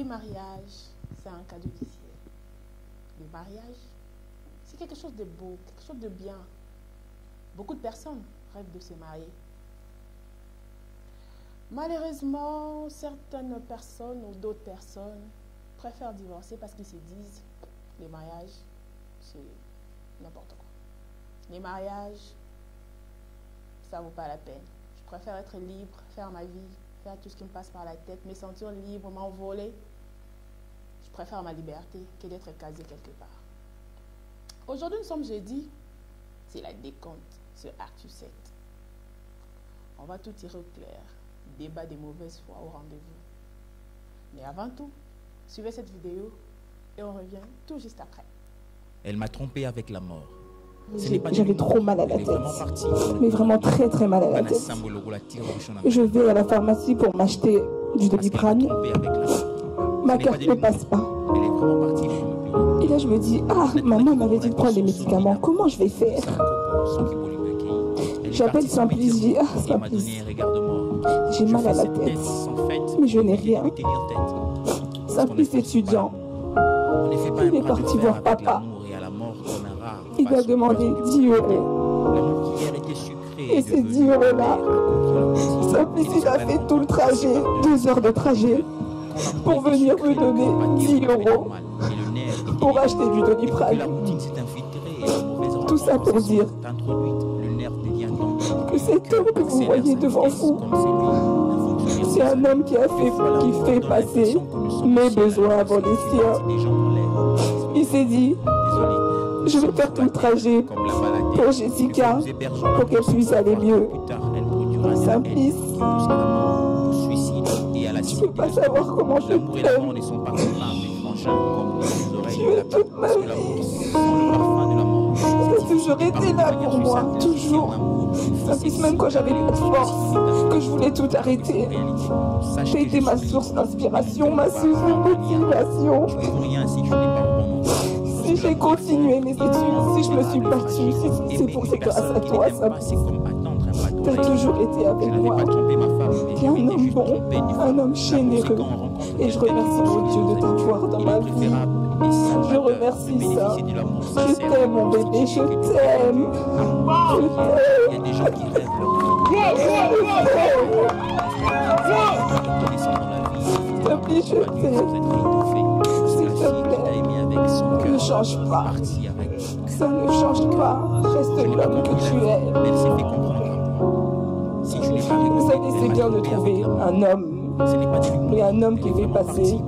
les mariages, c'est un cadeau du ciel. Les mariages, c'est quelque chose de beau, quelque chose de bien. Beaucoup de personnes rêvent de se marier. Malheureusement, certaines personnes ou d'autres personnes préfèrent divorcer parce qu'ils se disent les mariages, c'est n'importe quoi. Les mariages, ça ne vaut pas la peine. Je préfère être libre, faire ma vie, faire tout ce qui me passe par la tête, me sentir libre, m'envoler. Je préfère ma liberté que d'être casé quelque part. Aujourd'hui, nous sommes jeudi, c'est la décompte sur Actu 7. On va tout tirer au clair. Débat des mauvaises foi au rendez-vous. Mais avant tout, suivez cette vidéo et on revient tout juste après. Elle m'a trompé avec la mort. J'avais trop mal à la tête, mais vraiment très très mal à la tête. Je vais à la pharmacie pour m'acheter du Doliprane. Ma carte ne passe pas. Et là je me dis, ah, maman m'avait dit de prendre des médicaments, comment je vais faire? J'appelle Simplice, je dis, ah Simplice, j'ai mal à la tête, mais je n'ai rien. Simplice étudiant, il est parti voir papa. Il lui a demandé 10 euros. Et ces 10 euros-là, Simplice, il a fait tout le trajet, 2 heures de trajet, pour venir me donner 10 euros pour acheter du Doliprane. Tout ça pour dire que cet homme que vous voyez devant vous, c'est un homme qui fait passer mes besoins avant les siens. Il s'est dit, je vais faire tout le trajet pour Jessica, pour qu'elle puisse aller mieux. Simplice, je ne peux pas savoir comment je t'aime. Tu es toute ma vie. Tu as toujours été là pour moi, toujours. Simplice, même quand j'avais pas de force, que je voulais tout arrêter. Tu as été ma source d'inspiration, ma source de motivation. Si j'ai continué mes études, si je me suis battue, c'est grâce à toi, Simplice. Tu as toujours été avec moi. Tu es un homme bon, un homme généreux. Et je remercie mon Dieu de t'avoir dans ma vie. Je remercie ça. Je t'aime, mon bébé, je t'aime. Je t'aime. Simplice, je t'aime. S'il te plaît, ne change pas. Ça ne change pas. Reste l'homme que tu es. Vous savez, c'est bien de trouver un homme, mais un homme qui fait passer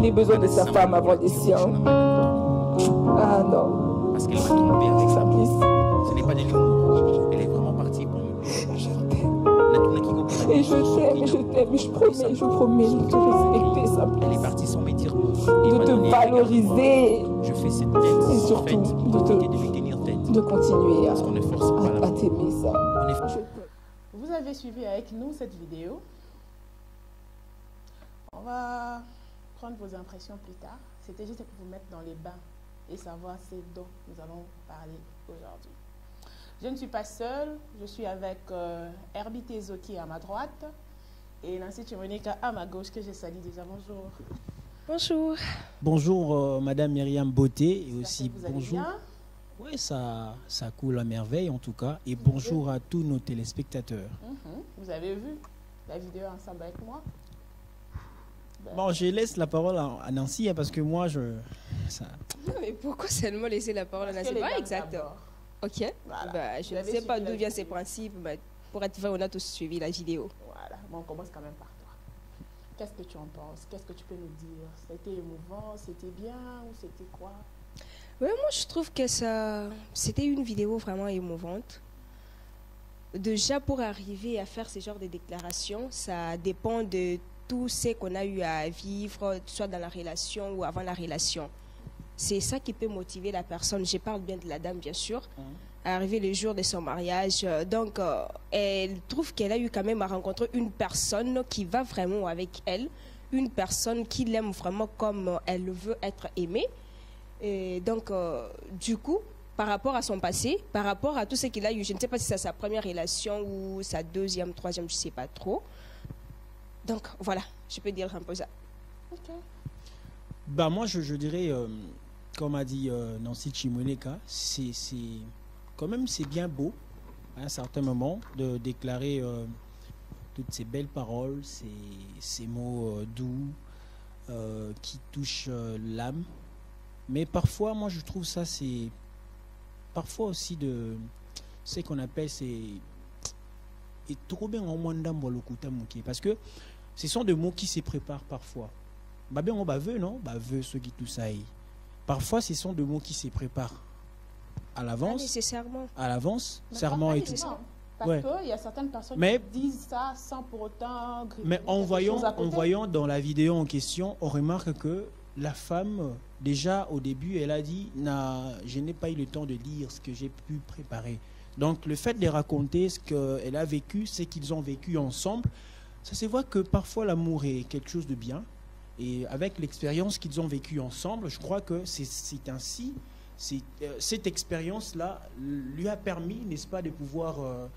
les besoins de sa femme avant les siens. Ah non. Parce qu'elle m'a trompé avec Simplice. Ce n'est pas de l'humour. Elle est vraiment partie pour me blesser. Je t'aime. Et je promets de te respecter, Simplice. Elle est partie sans me dire De te valoriser. Je fais cette tête. Et surtout, de lui tenir tête. De continuer Parce qu'on ne force pas à t'aimer, ça. Vous avez suivi avec nous cette vidéo. On va prendre vos impressions plus tard. C'était juste pour vous mettre dans les bains et savoir ce dont nous allons parler aujourd'hui. Je ne suis pas seule, je suis avec Herbie Tezo qui est à ma droite et Nancy Chimonika à ma gauche que je salue déjà. Bonjour. Bonjour. Bonjour Madame Myriam Beauté et aussi vous allez bonjour. bien? Oui, ça coule à merveille en tout cas. Et bonjour à tous nos téléspectateurs. Vous avez vu la vidéo ensemble avec moi? Bon, je laisse la parole à Nancy parce que moi, Mais pourquoi seulement laisser la parole à Nancy? Pas exact. Ok. Voilà. Bah, je ne sais pas d'où viennent ces principes. Bah, pour être vrai, on a tous suivi la vidéo. Voilà. Bon, on commence quand même par toi. Qu'est-ce que tu en penses? Qu'est-ce que tu peux nous dire? C'était émouvant? C'était bien? Ou c'était quoi? Ouais, moi, je trouve que c'était une vidéo vraiment émouvante. Déjà, pour arriver à faire ce genre de déclarations, ça dépend de tout ce qu'on a eu à vivre, soit dans la relation ou avant la relation. C'est ça qui peut motiver la personne. Je parle bien de la dame, bien sûr, à arriver le jour de son mariage. Donc, elle trouve qu'elle a eu quand même à rencontrer une personne qui va vraiment avec elle, une personne qui l'aime vraiment comme elle veut être aimée. Et donc, du coup, par rapport à son passé, par rapport à tout ce qu'il a eu, je ne sais pas si c'est sa première relation ou sa deuxième, troisième, je ne sais pas trop. Donc, voilà, je peux dire un peu ça. Ok. Bah moi, je dirais, comme a dit Nancy Chimoneka, c'est quand même c'est bien beau à un certain moment de déclarer toutes ces belles paroles, ces mots doux qui touchent l'âme. Mais parfois, moi, je trouve ça, c'est parfois aussi de ce qu'on appelle, c'est trop bien en moins parce que ce sont des mots qui se préparent parfois. Bah bien on veut, non? Bah veut ceux qui tout ça. Parfois, ce sont des mots qui se préparent à l'avance. Nécessairement. À l'avance, Mais serment pas et tout. nécessairement. Parce Ouais. qu'il y a certaines personnes Mais- qui disent ça sans pour autant... Mais en voyant voyant dans la vidéo en question, on remarque que la femme, déjà au début, elle a dit je n'ai pas eu le temps de lire ce que j'ai pu préparer. Donc le fait de raconter ce qu'elle a vécu, ce qu'ils ont vécu ensemble, ça se voit que parfois l'amour est quelque chose de bien. Et avec l'expérience qu'ils ont vécue ensemble, je crois que c'est ainsi. Cette expérience-là lui a permis, n'est-ce pas, de pouvoir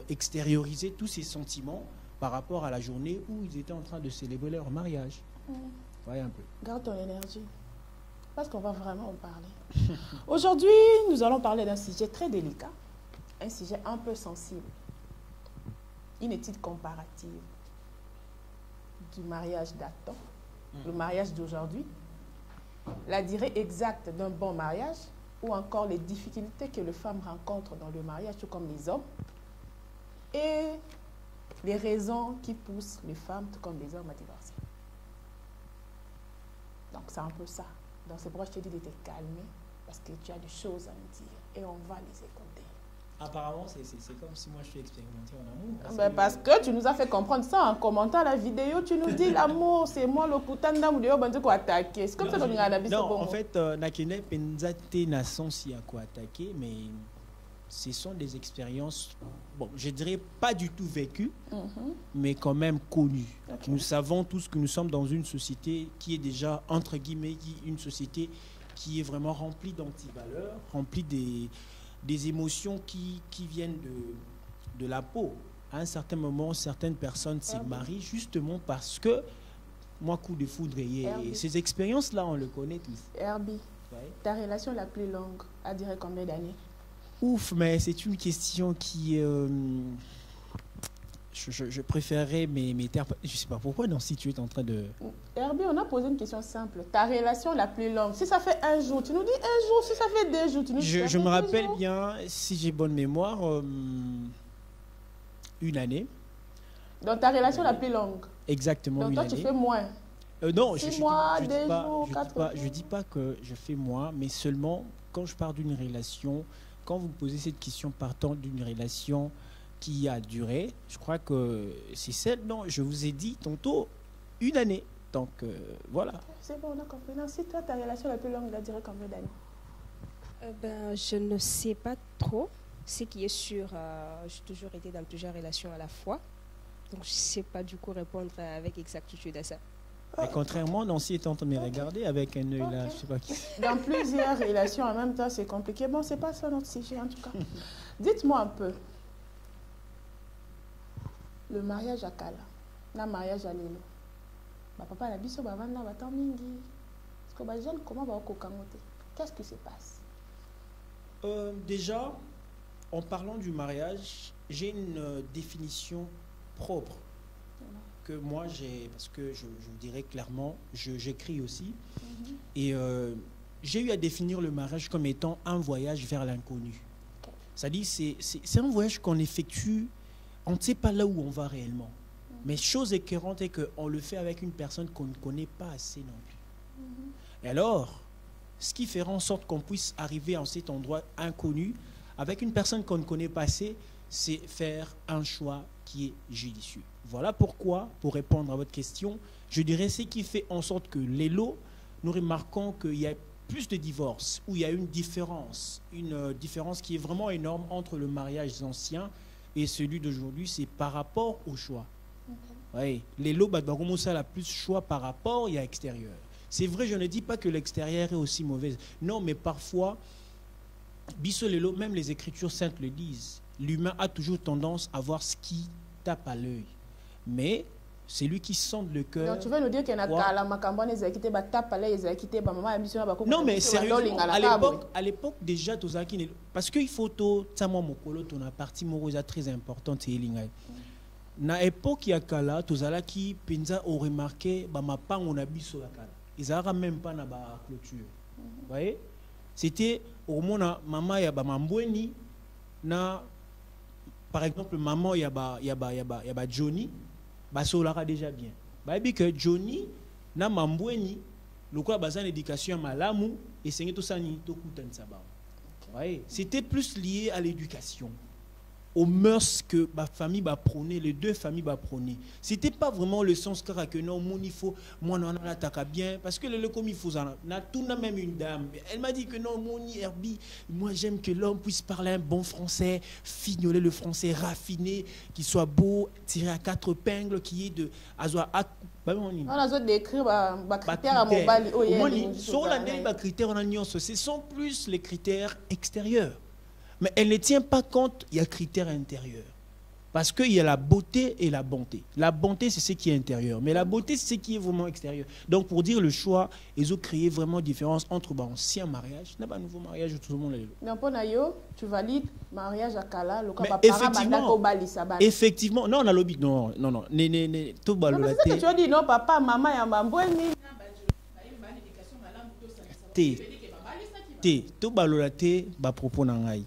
extérioriser tous ses sentiments par rapport à la journée où ils étaient en train de célébrer leur mariage. Voyez un peu. Garde ton énergie. Parce qu'on va vraiment en parler. Aujourd'hui, nous allons parler d'un sujet très délicat. Un sujet un peu sensible. Une étude comparative du mariage datant, le mariage d'aujourd'hui, la durée exacte d'un bon mariage ou encore les difficultés que les femmes rencontrent dans le mariage, tout comme les hommes, et les raisons qui poussent les femmes, tout comme les hommes, à divorcer. Donc, c'est un peu ça. Donc, c'est pourquoi je te dis de te calmer, parce que tu as des choses à nous dire et on va les écouter. Apparemment, c'est comme si moi je suis expérimenté en amour. Ben parce que tu nous as fait comprendre ça en commentant la vidéo. Tu nous dis l'amour, c'est moi le putain d'amour, on quoi attaquer. C'est comme ça qu'on a la Non, en fait, Nakene Penzate n'a sens à quoi attaquer, mais ce sont des expériences, bon, je dirais pas du tout vécues, mais quand même connues. Ok. Nous savons tous que nous sommes dans une société qui est déjà, entre guillemets, une société qui est vraiment remplie d'antivaleurs, remplie des émotions qui viennent de la peau. À un certain moment, certaines personnes se marient justement parce que, moi, coup de foudre, et ces expériences-là, on le connaît tous. Herbie, Ouais. ta relation la plus longue a duré combien d'années? Ouf, mais c'est une question qui... je préférerais mes termes... Je ne sais pas pourquoi, non, si tu es en train de... Herbie, on a posé une question simple. Ta relation la plus longue, si ça fait un jour, tu nous dis un jour. Si ça fait 2 jours, tu nous dis... Je ça fait me 2 rappelle jours. bien, si j'ai bonne mémoire, une année. Donc, ta relation la plus longue. Exactement, Donc, une toi, année. tu fais moins. Non, 6 mois, 2 jours, je 4 dis pas, jours. je dis pas que je fais moi, mais seulement quand je pars d'une relation, quand vous posez cette question partant d'une relation qui a duré, je crois que c'est celle dont je vous ai dit tantôt, une année. Donc voilà. C'est bon, on a compris. Non, si toi, ta relation la plus longue, elle a duré combien d'années? Ben, je ne sais pas trop. Ce qui est sûr, j'ai toujours été dans plusieurs relations à la fois. Donc, je ne sais pas du coup répondre avec exactitude à ça. Et contrairement, Nancy est en train de me regarder avec un œil là, je sais pas qui. Dans plusieurs relations en même temps, c'est compliqué. Bon, c'est pas ça notre sujet en tout cas. Dites-moi un peu. Le mariage à Kala, le mariage à Lelo. Papa la biso bavanda batant mingi. Parce que les jeunes comment va au kamote? Qu'est-ce qui se passe? Déjà, en parlant du mariage, j'ai une définition propre que moi j'ai, parce que je vous dirais clairement, j'écris aussi, et j'ai eu à définir le mariage comme étant un voyage vers l'inconnu. C'est-à-dire, c'est un voyage qu'on effectue, on ne sait pas là où on va réellement. Mais chose écœurante est qu'on le fait avec une personne qu'on ne connaît pas assez non plus. Et alors, ce qui fera en sorte qu'on puisse arriver à cet endroit inconnu, avec une personne qu'on ne connaît pas assez, c'est faire un choix qui est judicieux. Voilà pourquoi, pour répondre à votre question, je dirais ce qui fait en sorte que les lots, nous remarquons qu'il y a plus de divorces, où il y a une différence qui est vraiment énorme entre le mariage ancien et celui d'aujourd'hui, c'est par rapport au choix. Oui, les lots, ça a plus choix par rapport à l'extérieur. C'est vrai, je ne dis pas que l'extérieur est aussi mauvais. Non, mais parfois, biso les lots, même les Écritures saintes le disent. L'humain a toujours tendance à voir ce qui tape à l'œil. Mais c'est lui qui sonde le cœur. Donc tu veux nous dire qu'il y a la macambone les a quitté ba tapale les a quitté ba maman émission ba. Non mais sérieusement à l'époque déjà tozaki parce que il faut to tsamo mokolo ton partie morosa très importante et lingai. Na époque ya kala tozalaki penza au remarqué ba mapango na biso ya kala. Ils avaient même pas na ba clôture. Vous voyez? C'était au moment maman ya ba mambweni na par exemple maman ya ba Johnny ba solara déjà bien. Ba bi que Johnny na mambweni lokola bazan éducation malamu et c'est tout ça ni to kutanisa ba. Vous voyez? C'était plus lié à l'éducation, aux mœurs que ma famille va prôner, les deux familles va prôner. C'était pas vraiment le sens que non, mon il faut, moi non, on attaque bien, parce que le comme il faut, on a tout même une dame. Elle m'a dit que non, mon Herbie, moi j'aime que l'homme puisse parler un bon français, fignoler le français raffiné, qu'il soit beau, tiré à 4 épingles, qui est de on a besoin d'écrire des critères à mobile. Ce sont plus les critères extérieurs. Mais elle ne tient pas compte, il y a critères intérieurs. Parce qu'il y a la beauté et la bonté. La bonté, c'est ce qui est intérieur. Mais la beauté, c'est ce qui est vraiment extérieur. Donc, pour dire le choix, ils ont créé vraiment différence entre ancien mariage et nouveau mariage, tout le monde est là. Donc, tu valides mariage à Kala, le effectivement, non, on a lobby. Non. Tout c'est que tu as dit, non, papa, maman, et maman, tout balolate, propos nangai.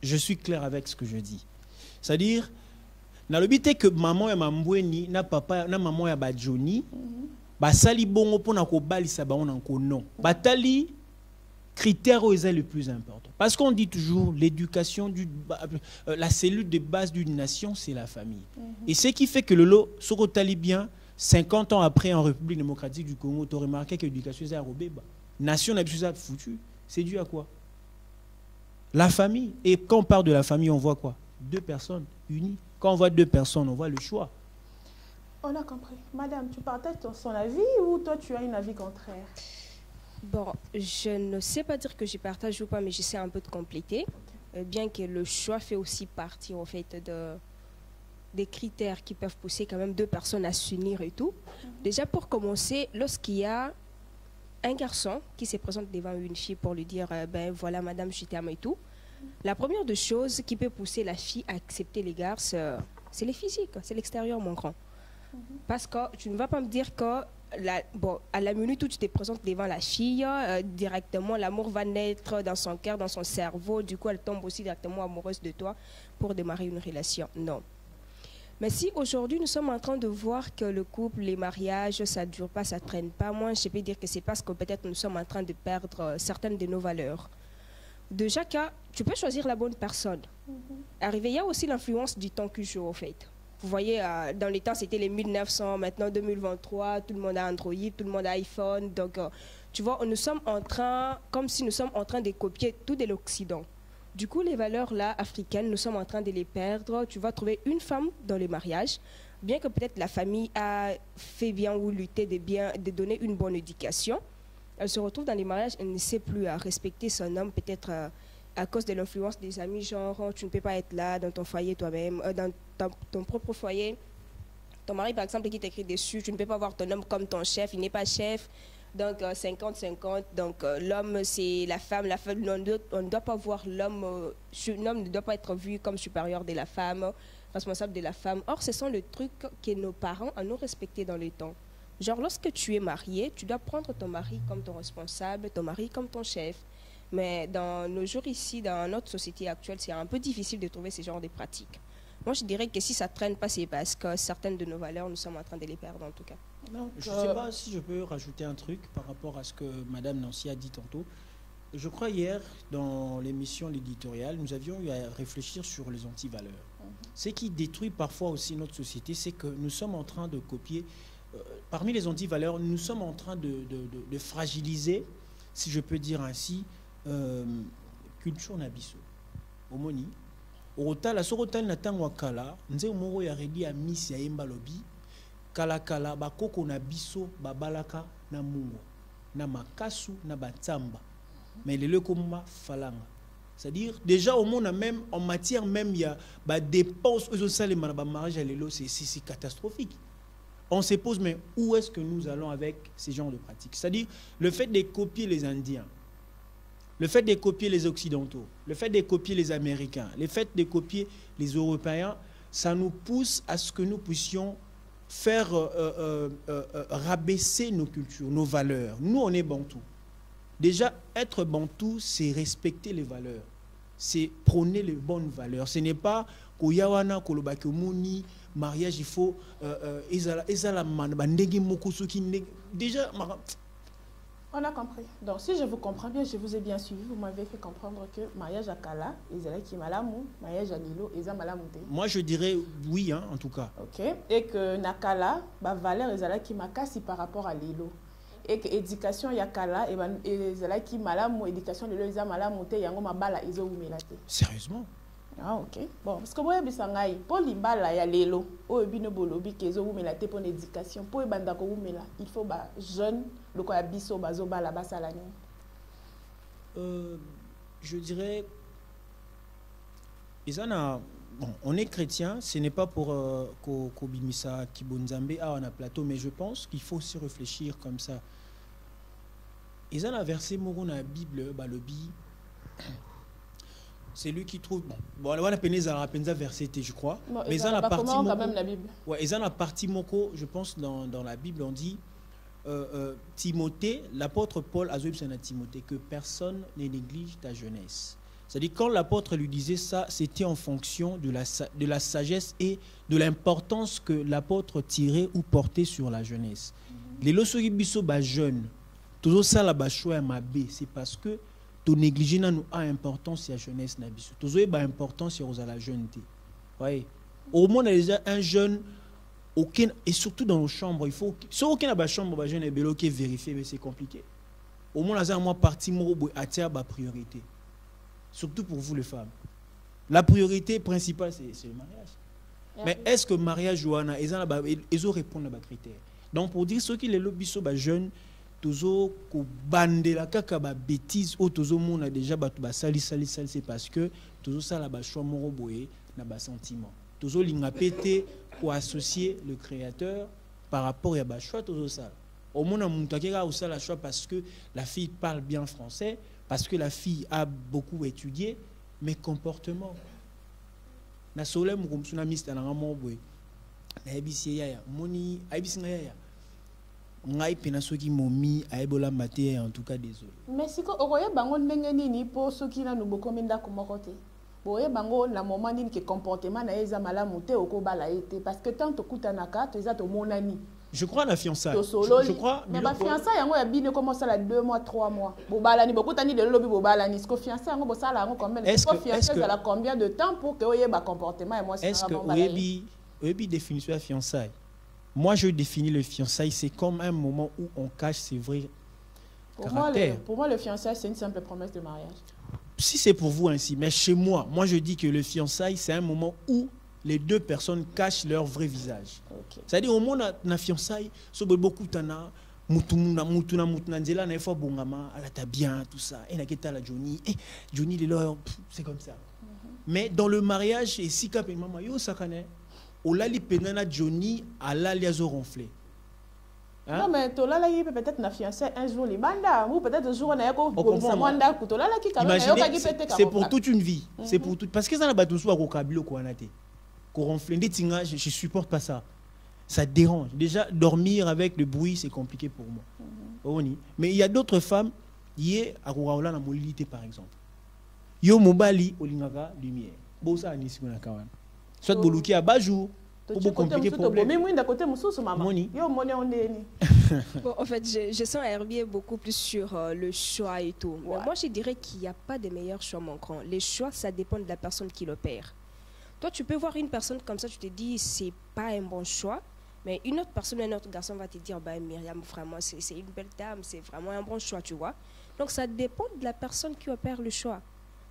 Je suis clair avec ce que je dis. C'est-à-dire, na le but que maman et mambweni, na papa, na maman et Johnny, ba sali bongo pona ko balisa ba on ko non. Batali critère où est le plus important. Parce qu'on dit toujours l'éducation la cellule de base d'une nation, c'est la famille. Et ce qui fait que le lot sokotali bien 50 ans après en République démocratique du Congo, tu as remarqué que l'éducation est robée. Nation n'a plus foutu. C'est dû à quoi? La famille. Et quand on parle de la famille, on voit quoi? 2 personnes unies. Quand on voit 2 personnes, on voit le choix. On a compris. Madame, tu partages son avis ou toi tu as un avis contraire? Bon, je ne sais pas dire que je partage ou pas, mais j'essaie un peu de compléter. Bien que le choix fait aussi partie en fait des critères qui peuvent pousser quand même 2 personnes à s'unir et tout. Déjà pour commencer, lorsqu'il y a un garçon qui se présente devant une fille pour lui dire ben voilà madame je t'aime et tout, la première des choses qui peut pousser la fille à accepter les garçons, c'est les physiques, c'est l'extérieur mon grand. Parce que tu ne vas pas me dire que à la minute où tu te présentes devant la fille, directement l'amour va naître dans son cœur, dans son cerveau, du coup elle tombe aussi directement amoureuse de toi pour démarrer une relation. Non. Mais si aujourd'hui nous sommes en train de voir que le couple, les mariages, ça ne dure pas, ça ne traîne pas, moi je peux dire que c'est parce que peut-être nous sommes en train de perdre certaines de nos valeurs. Déjà, tu peux choisir la bonne personne. Arrivé, il y a aussi l'influence du temps qui joue au fait. Vous voyez, dans les temps c'était les 1900, maintenant 2023, tout le monde a Android, tout le monde a iPhone. Donc tu vois, nous sommes en train, comme si nous sommes en train de copier tout de l'Occident. Du coup, les valeurs-là, africaines, nous sommes en train de les perdre. Tu vas trouver une femme dans les mariages, bien que peut-être la famille a fait bien ou lutté de donner une bonne éducation. Elle se retrouve dans les mariages, elle ne sait plus à respecter son homme, peut-être à cause de l'influence des amis, genre tu ne peux pas être là dans ton foyer toi-même, dans ton propre foyer. Ton mari, par exemple, qui t'écrit dessus, tu ne peux pas voir ton homme comme ton chef, il n'est pas chef. Donc 50-50, donc l'homme c'est la femme on ne doit pas voir l'homme ne doit pas être vu comme supérieur de la femme, responsable de la femme. Or ce sont les trucs que nos parents ont respectés dans le temps. Genre lorsque tu es marié, tu dois prendre ton mari comme ton responsable, ton mari comme ton chef. Mais dans nos jours ici, dans notre société actuelle, c'est un peu difficile de trouver ce genre de pratiques. Moi je dirais que si ça ne traîne pas, c'est parce que certaines de nos valeurs, nous sommes en train de les perdre en tout cas. Donc, je ne sais pas si je peux rajouter un truc par rapport à ce que Madame Nancy a dit tantôt. Je crois hier, dans l'émission L'éditorial, nous avions eu à réfléchir sur les antivaleurs. Ce qui détruit parfois aussi notre société, c'est que nous sommes en train de copier, parmi les antivaleurs, nous sommes en train de fragiliser, si je peux dire ainsi, culture nabiso. Omoni, orotala, sorotal natangwa kala, nze moro ya redi a misi ya yemba lobi, kala bakoko na biso babalaka na mungo na makasu na batsamba mais le komba falanga, c'est-à-dire déjà au monde même en matière même il y a ba dépenses aux salles na ba mariage lelo c'est catastrophique. on se pose, mais où est-ce que nous allons avec ces genres de pratiques? C'est-à-dire, le fait de copier les Indiens, le fait de copier les Occidentaux, le fait de copier les Américains, le fait de copier les Européens, ça nous pousse à ce que nous puissions faire rabaisser nos cultures, nos valeurs. Nous, on est bantou. Déjà, être bantou, c'est respecter les valeurs. C'est prôner les bonnes valeurs. Ce n'est pas koyawana kolobake moni mariage il faut ezala man bandenge moko soki déjà on a compris. Donc si je vous comprends bien, je vous ai bien suivi, vous m'avez fait comprendre que mariage à Kala ezala ki malamu, mariage à Lilo ezala malamu te. Moi je dirais oui hein, en tout cas. OK, et que nakala ba valeur ezala ki makasi par rapport à Lilo. Et que éducation yakala et ben ezala ki malamu éducation Lilo ezala malamu te yango mabala ezo umela te. Sérieusement? Ah ok. Bon, parce que moi bisangai pour limbala ya lelo o bino bolobi kezo umela te pour l'éducation pour ebanda ko umela il faut ba jeune le ko ya biso bazo bala basala ni. Je dirais Isana, bon, on est chrétien, ce n'est pas pour Kobimisa Kibonzambe on a plateau, mais je pense qu'il faut aussi réfléchir comme ça. Isana verset moro na Bible balobi c'est lui qui trouve bon on a peine à verset je crois bon, mais dans la partie quand même la Bible. Ouais, et dans la partie moko je pense dans la Bible on dit Timothée, l'apôtre Paul a dit à Timothée que personne ne néglige ta jeunesse. C'est-à-dire quand l'apôtre lui disait ça, c'était en fonction de la sagesse et de l'importance que l'apôtre tirait ou portait sur la jeunesse. Les losoki biso ba jeune, toujours ça la ba choix ma b, c'est parce que to négliger na nous a importance la jeunesse na biso. Toujours ba importance sur la jeunesse. Voyez. Au moins on a déjà un jeune aucun, et surtout dans nos chambres, il faut si aucun a chambre jeune est bloqué vérifier mais c'est compliqué. Au moins là moi partie mo attire ba priorité. Surtout pour vous les femmes. La priorité principale c'est le mariage. Mais est-ce que mariage ouana ils ont répondu à ba critères. Donc pour dire ceux qui les lobiso ba jeune toujours ko bandela kaka ba bêtise ou toujours mon a déjà ba sali c'est parce que toujours ça la ba choix moro boye na ba sentiment. Toujours l'inga pété pour associer le créateur par rapport à ba choix toujours ça. Au moins on mutakera ou ça la choix parce que la fille parle bien français, parce que la fille a beaucoup étudié, mais comportement. Na solem comme tsunami na ngamo boye. Na ebisi ya moni ebisi ngaya. Ngai pena soki momi aebola maté en tout cas désolé. Mais si ko okoye bango ndenge nini po soki na nuboko menda ko mokote. Boye bango na moment nini ke comportement na eza malamu te okobala ete parce que tant to kutanaka to eza to monani. Je crois la fiançailles. Je crois. Mais ma fiançailles yango ya bine commence à 2 mois 3 mois. Bobala ni bokutani de lobi bobala ni. Ce que fiançailles yango bosala yango combien de temps? Fiançailles ça la combien de temps pour que oyeba comportement et moi c'est est-ce que oyebi définition de fiançailles? Moi je définis le fiançailles c'est comme un moment où on cache ses vrais caractères. Pour moi le fiançailles c'est une simple promesse de mariage. Si c'est pour vous ainsi, mais chez moi je dis que le fiançailles c'est un moment où les deux personnes cachent leur vrai visage. Okay. C'est-à-dire au moins na fiançailles, so beaucoup tana mutuna nzela na fois bongama ala ta bien tout ça et na keta la Johnny et Johnny c'est comme ça. Mais dans le mariage et si cap maman yo sakane olali penana Johnny ala liazo ronflé. Hein? Non mais tolala yi peut-être na fiancé un jour les banda ou peut-être un jour na yako comme ça mwanda kutolala ki kalo na yoka ki pété. C'est pour toute une vie. C'est pour tout parce que ça na bato so ko kabilo ko anate. Je supporte pas ça. Ça dérange. Déjà, dormir avec le bruit, c'est compliqué pour moi. Mais il y a d'autres femmes, hier, à Kouraoula, na molilité, par exemple. Yo mobali, olingaka, lumière. Bon, ça, ni si on a quand même. Soit boluki à bas jour, pour beaucoup compliquer problème. Mais moi, d'un côté, moussou, maman. Yo, monnaie, on est. Bon, en fait, je sens Herbier beaucoup plus sur le choix et tout. Mais moi, je dirais qu'il n'y a pas de meilleur choix, mon grand. Les choix, ça dépend de la personne qui l'opère. Toi, tu peux voir une personne comme ça, tu te dis, c'est pas un bon choix. Mais une autre personne, un autre garçon va te dire, bah, Myriam, vraiment, c'est une belle dame, c'est vraiment un bon choix, tu vois. Donc, ça dépend de la personne qui opère le choix.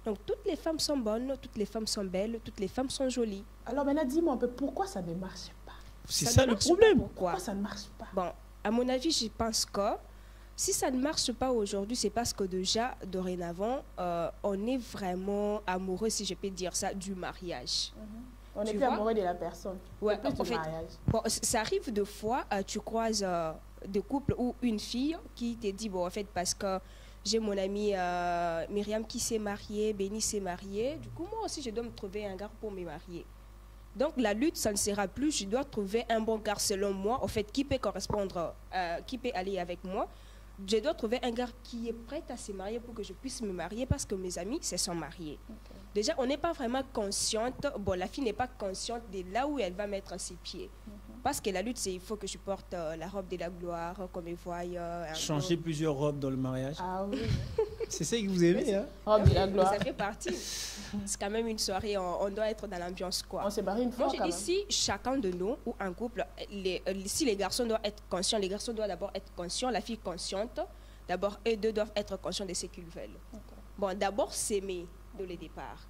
Donc, toutes les femmes sont bonnes, toutes les femmes sont belles, toutes les femmes sont jolies. Alors, maintenant, dis-moi un peu, pourquoi ça ne marche pas? C'est ça le problème. Pourquoi ça ne marche pas? Bon, à mon avis, je pense que si ça ne marche pas aujourd'hui, c'est parce que déjà, dorénavant, on est vraiment amoureux, si je peux dire ça, du mariage. On n'est plus amoureux de la personne. Ouais, plus en fait, mariage. Bon, ça arrive de fois, tu croises des couples ou une fille qui te dit, bon, en fait, parce que j'ai mon amie Myriam qui s'est mariée, Béni s'est mariée, du coup, moi aussi, je dois me trouver un gars pour me marier. Donc, la lutte, ça ne sera plus, je dois trouver un bon gars selon moi, en fait, qui peut correspondre, qui peut aller avec moi. Je dois trouver un gars qui est prêt à se marier pour que je puisse me marier parce que mes amis se sont mariés. Okay. Déjà, on n'est pas vraiment consciente, bon, la fille n'est pas consciente de là où elle va mettre ses pieds. Parce que la lutte, c'est il faut que je porte la robe de la gloire, comme ils voient. Changer plusieurs robes dans le mariage. Ah oui. C'est ça que vous aimez, hein? Robe de la gloire. Ça fait partie. C'est quand même une soirée, on doit être dans l'ambiance, quoi. On s'est marié une fois. Moi, je dis, si chacun de nous, ou un couple, si les garçons doivent être conscients, les garçons doivent d'abord être conscients, la fille consciente, d'abord, eux deux doivent être conscients de ce qu'ils veulent. Okay. Bon, d'abord, s'aimer dès le départ.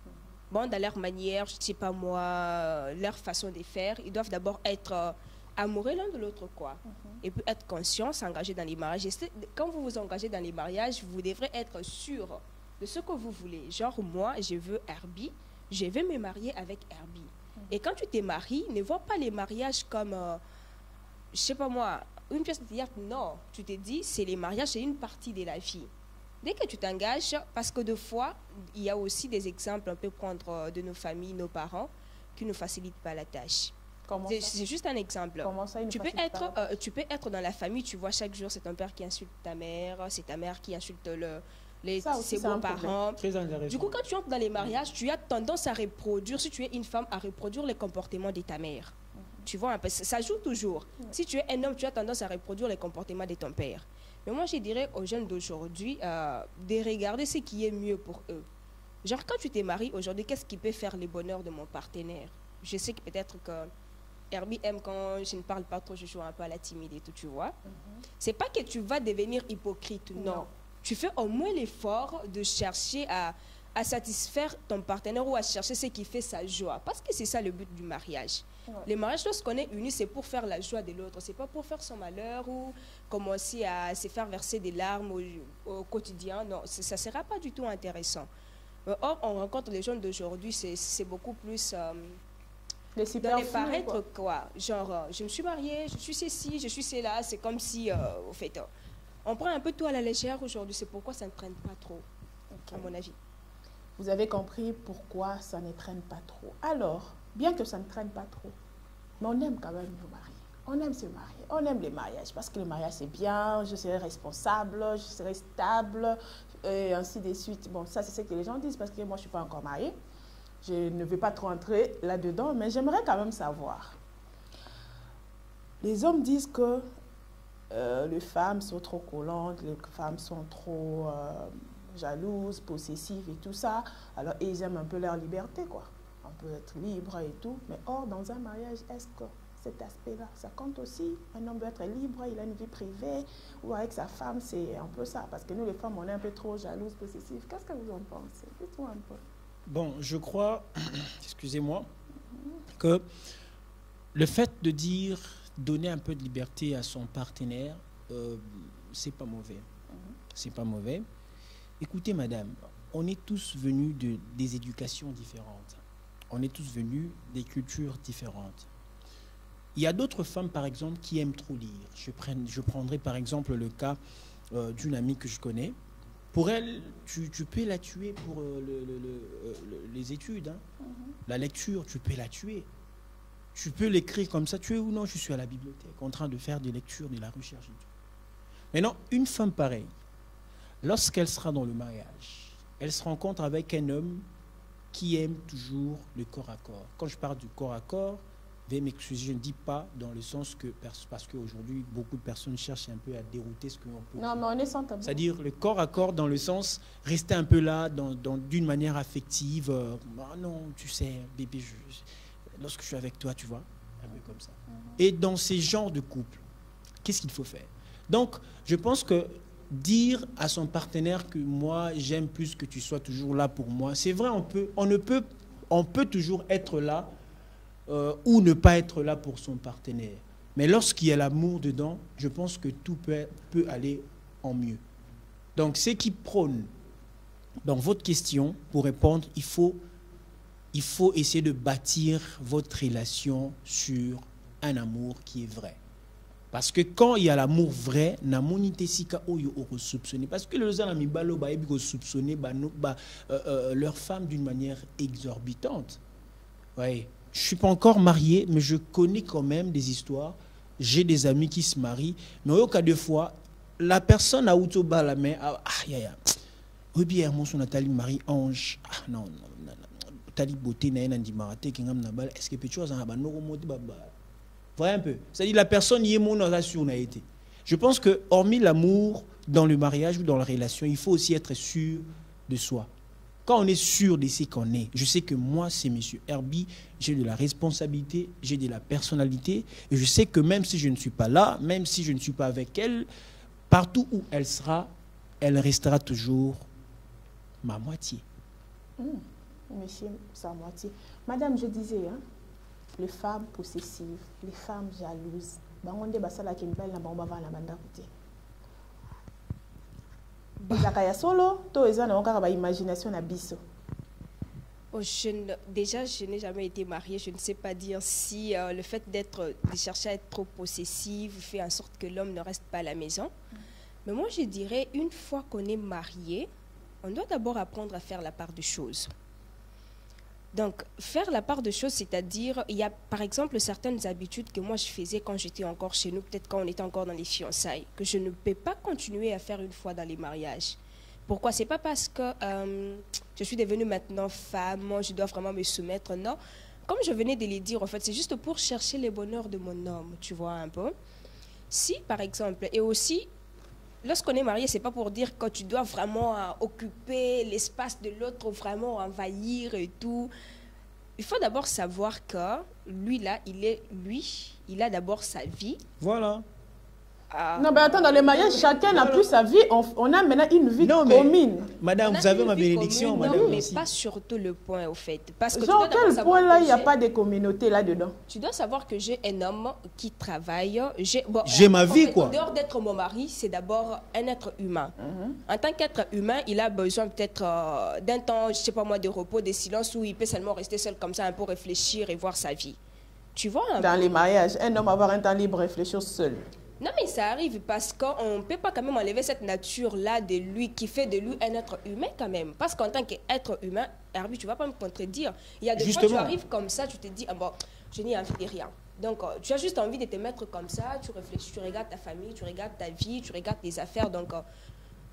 Bon, dans leur manière, je ne sais pas moi, leur façon de faire, ils doivent d'abord être amoureux l'un de l'autre, quoi. Et puis être conscients, s'engager dans les mariages. Et quand vous vous engagez dans les mariages, vous devrez être sûr de ce que vous voulez. Genre, moi, je veux Herbie, je vais me marier avec Herbie. Et quand tu te maries, ne vois pas les mariages comme, je ne sais pas moi, une pièce de théâtre. Non, tu te dis, c'est les mariages, c'est une partie de la vie. Dès que tu t'engages, parce que des fois, il y a aussi des exemples, on peut prendre de nos familles, nos parents, qui ne facilitent pas la tâche. C'est juste un exemple. Ça, tu peux être dans la famille, tu vois chaque jour, c'est ton père qui insulte ta mère, c'est ta mère qui insulte ses beaux-parents. Du coup, quand tu entres dans les mariages, tu as tendance à reproduire, si tu es une femme, à reproduire les comportements de ta mère. Tu vois, ça joue toujours. Si tu es un homme, tu as tendance à reproduire les comportements de ton père. Mais moi, je dirais aux jeunes d'aujourd'hui de regarder ce qui est mieux pour eux. Genre, quand tu t'es marié aujourd'hui, qu'est-ce qui peut faire le bonheur de mon partenaire? Je sais que peut-être que Herbie aime quand je ne parle pas trop, je joue un peu à la timide et tout, tu vois. C'est pas que tu vas devenir hypocrite, non. Tu fais au moins l'effort de chercher à satisfaire ton partenaire ou à chercher ce qui fait sa joie. Parce que c'est ça le but du mariage. Le mariage, lorsqu'on est unis, c'est pour faire la joie de l'autre. C'est pas pour faire son malheur ou commencer à se faire verser des larmes au quotidien. Non, ça ne sera pas du tout intéressant. Or, on rencontre les jeunes d'aujourd'hui, c'est beaucoup plus... dans les paraître, quoi. Genre, je me suis mariée, je suis ceci, je suis cela. C'est comme si, au fait, on prend un peu tout à la légère aujourd'hui. C'est pourquoi ça ne traîne pas trop, à mon avis. Vous avez compris pourquoi ça ne traîne pas trop. Alors, bien que ça ne traîne pas trop, mais on aime quand même nous marier. On aime se marier, on aime les mariages, parce que le mariage c'est bien, je serai responsable, je serai stable, et ainsi de suite. Bon, ça c'est ce que les gens disent, parce que moi je ne suis pas encore mariée. Je ne vais pas trop entrer là-dedans, mais j'aimerais quand même savoir. Les hommes disent que les femmes sont trop collantes, les femmes sont trop jalouses, possessives et tout ça. Alors, ils aiment un peu leur liberté, quoi. On peut être libre et tout. Mais or, dans un mariage, est-ce que cet aspect-là, ça compte aussi? Un homme doit être libre, il a une vie privée, ou avec sa femme, c'est un peu ça. Parce que nous, les femmes, on est un peu trop jalouses, possessives. Qu'est-ce que vous en pensez? Dites-moi un peu. Bon, je crois, excusez-moi, que le fait de dire, donner un peu de liberté à son partenaire, c'est pas mauvais. C'est pas mauvais. Écoutez, madame, on est tous venus des éducations différentes. On est tous venus des cultures différentes. Il y a d'autres femmes, par exemple, qui aiment trop lire. Je prendrai par exemple le cas d'une amie que je connais. Pour elle, tu peux la tuer pour les études. Hein. La lecture, tu peux la tuer. Tu peux l'écrire comme ça. Tu es ou non, je suis à la bibliothèque en train de faire des lectures, de la recherche et tout. Maintenant, une femme pareille, lorsqu'elle sera dans le mariage, elle se rencontre avec un homme qui aime toujours le corps à corps. Quand je parle du corps à corps, veuillez m'excuser, je ne dis pas dans le sens que, parce qu'aujourd'hui, beaucoup de personnes cherchent un peu à dérouter ce qu'on peut. Non, mais on est sans tabou. C'est-à-dire le corps à corps dans le sens, rester un peu là, d'une manière affective. Non, tu sais, bébé, lorsque je suis avec toi, tu vois, un peu comme ça. Et dans ces genres de couples, qu'est-ce qu'il faut faire? Donc, je pense que dire à son partenaire que moi, j'aime plus que tu sois toujours là pour moi, c'est vrai, on peut toujours être là, ou ne pas être là pour son partenaire. Mais lorsqu'il y a l'amour dedans, je pense que tout peut aller en mieux. Donc, ce qui prône, dans votre question, pour répondre, il faut il faut essayer de bâtir votre relation sur un amour qui est vrai. Parce que quand il y a l'amour vrai, parce que les gens ont soupçonné leur femme d'une manière exorbitante. Ouais. Je ne suis pas encore marié, mais je connais quand même des histoires. J'ai des amis qui se marient, mais au cas de fois, la personne a autoba la main. Oui, bien, mon son Nathalie Marie-Ange. Ah non, Nathalie Beauté, est-ce que tu as un voyez un peu. C'est-à-dire la personne y est mon relation a été. Je pense que hormis l'amour dans le mariage ou dans la relation, il faut aussi être sûr de soi. Quand on est sûr de ce qu'on est, je sais que moi, c'est M. Herbie, j'ai de la responsabilité, j'ai de la personnalité, et je sais que même si je ne suis pas là, même si je ne suis pas avec elle, partout où elle sera, elle restera toujours ma moitié. Monsieur, sa moitié. Madame, je disais, hein, les femmes possessives, les femmes jalouses, déjà, je n'ai jamais été mariée. Je ne sais pas dire si le fait de chercher à être trop possessive fait en sorte que l'homme ne reste pas à la maison. Mais moi, je dirais, une fois qu'on est marié, on doit d'abord apprendre à faire la part des choses. Donc, faire la part des choses, c'est-à-dire, il y a par exemple certaines habitudes que moi je faisais quand j'étais encore chez nous, peut-être quand on était encore dans les fiançailles, que je ne peux pas continuer à faire une fois dans les mariages. Pourquoi? C'est pas parce que je suis devenue maintenant femme, je dois vraiment me soumettre, non. Comme je venais de le dire, en fait, c'est juste pour chercher le bonheur de mon homme, tu vois un peu. Si, par exemple, et aussi, lorsqu'on est marié, c'est pas pour dire que tu dois vraiment occuper l'espace de l'autre, vraiment envahir et tout. Il faut d'abord savoir que lui, là, il a d'abord sa vie. Voilà. Non, mais attends, dans les mariages, chacun n'a plus sa vie. On a maintenant une vie commune. Madame, vous avez ma bénédiction, madame. Non, mais pas surtout le point, au fait. Parce que genre, quel point là, il n'y a pas de communauté là-dedans? Tu dois savoir que j'ai un homme qui travaille. J'ai ma vie, quoi. En dehors d'être mon mari, c'est d'abord un être humain. En tant qu'être humain, il a besoin peut-être d'un temps, je ne sais pas moi, de repos, de silence, où il peut seulement rester seul comme ça, un peu réfléchir et voir sa vie. Tu vois? Dans les mariages, un homme avoir un temps libre, réfléchir seul. Non, mais ça arrive parce qu'on ne peut pas quand même enlever cette nature-là de lui, qui fait de lui un être humain quand même. Parce qu'en tant qu'être humain, Herbie, tu ne vas pas me contredire. Il y a des fois, tu arrives comme ça, tu te dis, ah bon, je n'ai envie de rien. Donc, tu as juste envie de te mettre comme ça, tu réfléchis, tu regardes ta famille, tu regardes ta vie, tu regardes tes affaires. Donc,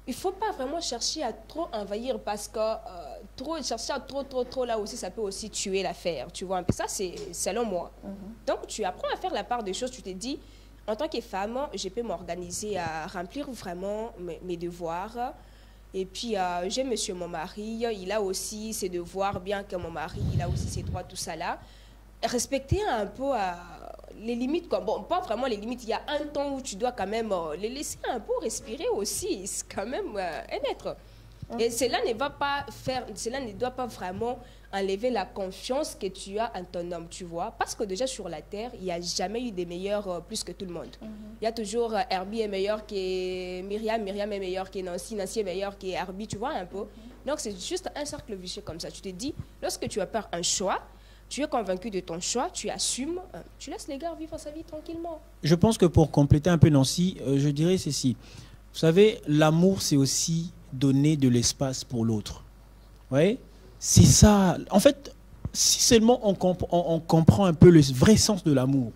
il ne faut pas vraiment chercher à trop envahir parce que chercher à trop, là aussi, ça peut aussi tuer l'affaire. Tu vois un peu ça, c'est selon moi. Donc, tu apprends à faire la part des choses, tu te dis, en tant que femme, je peux m'organiser à remplir vraiment mes devoirs. Et puis, j'ai monsieur mon mari, il a aussi ses devoirs, bien que mon mari, il a aussi ses droits, tout ça là. Respecter un peu les limites, quoi. Bon, pas vraiment les limites, il y a un temps où tu dois quand même les laisser un peu respirer aussi. C'est quand même un être. Et cela ne doit pas vraiment enlever la confiance que tu as en ton homme, tu vois. Parce que déjà sur la terre, il n'y a jamais eu des meilleurs plus que tout le monde. Il y a toujours Herbie est meilleur que Myriam, Myriam est meilleure que Nancy, Nancy est meilleure que Herbie, tu vois un peu. Donc c'est juste un cercle vicieux comme ça. Tu te dis, lorsque tu as peur un choix, tu es convaincu de ton choix, tu assumes, tu laisses les gars vivre sa vie tranquillement. Je pense que pour compléter un peu Nancy, je dirais ceci. Vous savez, l'amour, c'est aussi donner de l'espace pour l'autre. Oui, c'est ça. En fait, si seulement on comprend un peu le vrai sens de l'amour,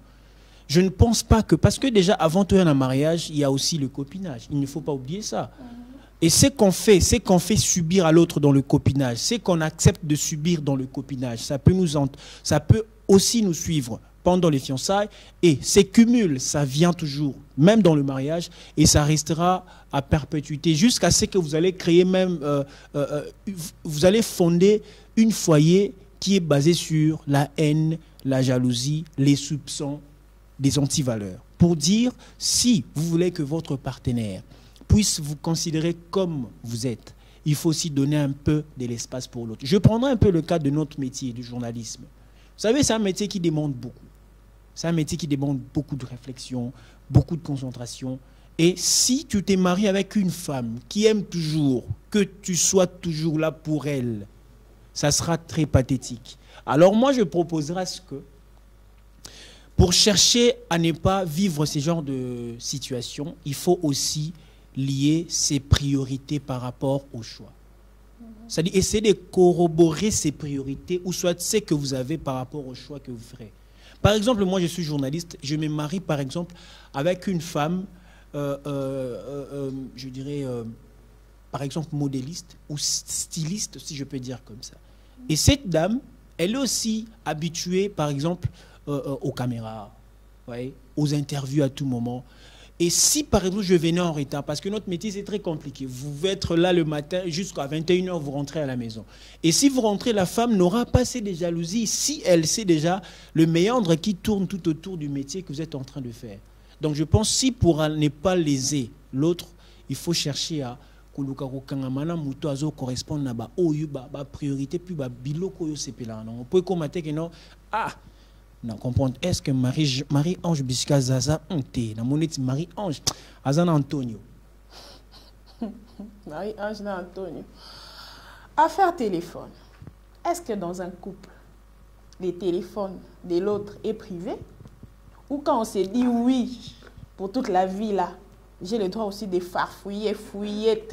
je ne pense pas que... Parce que déjà, avant tout un mariage, il y a aussi le copinage. Il ne faut pas oublier ça. Et c'est qu'on fait subir à l'autre dans le copinage, c'est qu'on accepte de subir dans le copinage. Ça peut aussi nous suivre pendant les fiançailles, et ces cumuls, ça vient toujours, même dans le mariage, et ça restera à perpétuité, jusqu'à ce que vous allez créer même, vous allez fonder une foyer qui est basé sur la haine, la jalousie, les soupçons, des antivaleurs. Pour dire, si vous voulez que votre partenaire puisse vous considérer comme vous êtes, il faut aussi donner un peu de l'espace pour l'autre. Je prendrai un peu le cas de notre métier, du journalisme. Vous savez, c'est un métier qui demande beaucoup. C'est un métier qui demande beaucoup de réflexion, beaucoup de concentration. Et si tu t'es marié avec une femme qui aime toujours que tu sois toujours là pour elle, ça sera très pathétique. Alors moi, je proposerais ce que, pour chercher à ne pas vivre ce genre de situation, il faut aussi lier ses priorités par rapport au choix. C'est-à-dire essayer de corroborer ses priorités ou soit ce que vous avez par rapport au choix que vous ferez. Par exemple, moi je suis journaliste, je me marie par exemple avec une femme, je dirais, par exemple modéliste ou styliste, si je peux dire comme ça. Et cette dame, elle est aussi habituée par exemple aux caméras, ouais, aux interviews à tout moment. Et si, par exemple, je venais en retard, parce que notre métier, c'est très compliqué. Vous pouvez être là le matin, jusqu'à 21h, vous rentrez à la maison. Et si vous rentrez, la femme n'aura pas assez de jalousie si elle sait déjà le méandre qui tourne tout autour du métier que vous êtes en train de faire. Donc, je pense, si pour ne pas léser l'autre, il faut chercher à correspondre à la priorité, puis à biloko yo sepela. On peut commenter que non, ah, non, comprendre. Est-ce que Marie-Ange Bisca Zaza Onté, na monete Marie-Ange Azana Antonio. Marie-Ange Antonio. Affaire téléphone. Est-ce que dans un couple, les téléphones de l'autre est privé? Ou quand on s'est dit oui, pour toute la vie là, j'ai le droit aussi de farfouiller, fouiller,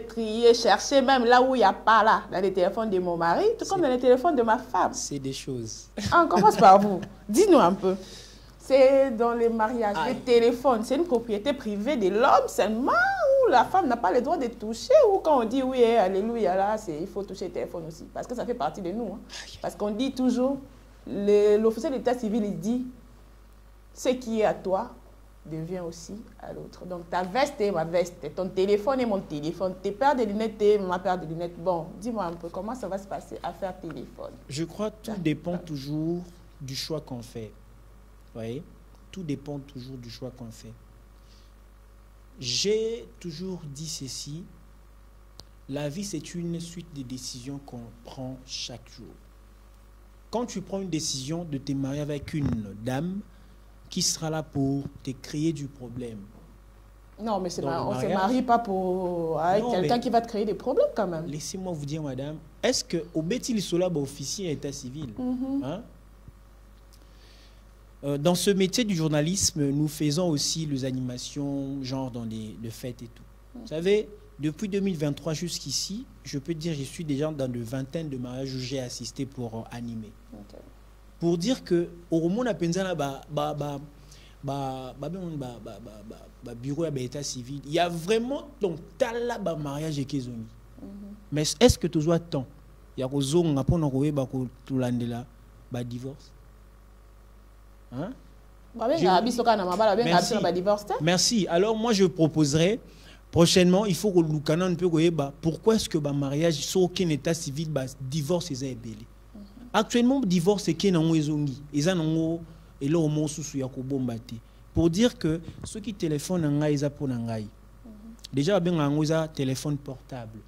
trier, chercher même là où il n'y a pas là, dans les téléphones de mon mari, tout comme dans les téléphones de ma femme. C'est des choses. On commence par vous. Dis-nous un peu. C'est dans les mariages, les téléphones, c'est une propriété privée de l'homme seulement où la femme n'a pas le droit de toucher ou quand on dit oui, alléluia, là, il faut toucher le téléphone aussi. Parce que ça fait partie de nous. Hein. Parce qu'on dit toujours, l'officier d'état civil, il dit, ce qui est à toi, devient aussi à l'autre. Donc ta veste est ma veste, ton téléphone est mon téléphone, tes paires de lunettes est ma paire de lunettes. Bon, dis-moi un peu, comment ça va se passer affaire téléphone? Je crois que tout dépend toujours du choix qu'on fait. Vous voyez? Tout dépend toujours du choix qu'on fait. J'ai toujours dit ceci, la vie c'est une suite de décisions qu'on prend chaque jour. Quand tu prends une décision de te marier avec une dame, qui sera là pour te créer du problème? Non, mais on ne se marie pas avec quelqu'un qui va te créer des problèmes quand même. Laissez-moi vous dire, madame, est-ce qu'au Bétil Sola, officier état civil, hein? Dans ce métier du journalisme, nous faisons aussi les animations, genre dans les fêtes et tout. Vous savez, depuis 2023 jusqu'ici, je peux dire, je suis déjà dans une vingtaine de mariages où j'ai assisté pour animer. Okay. Pour dire que au moment où bureau à état civil, il y a vraiment donc tala mariage et kezoni. Mais est-ce que tu as temps? Il y a des gens qui divorce. Hein? Merci. Alors moi je proposerais prochainement, il faut que nous canon peu pourquoi est-ce que le mariage sur aucun état civil divorce est belé. Actuellement, le divorce est qu'il y a pour dire que ceux qui téléphonent déjà, il y a un téléphone portable.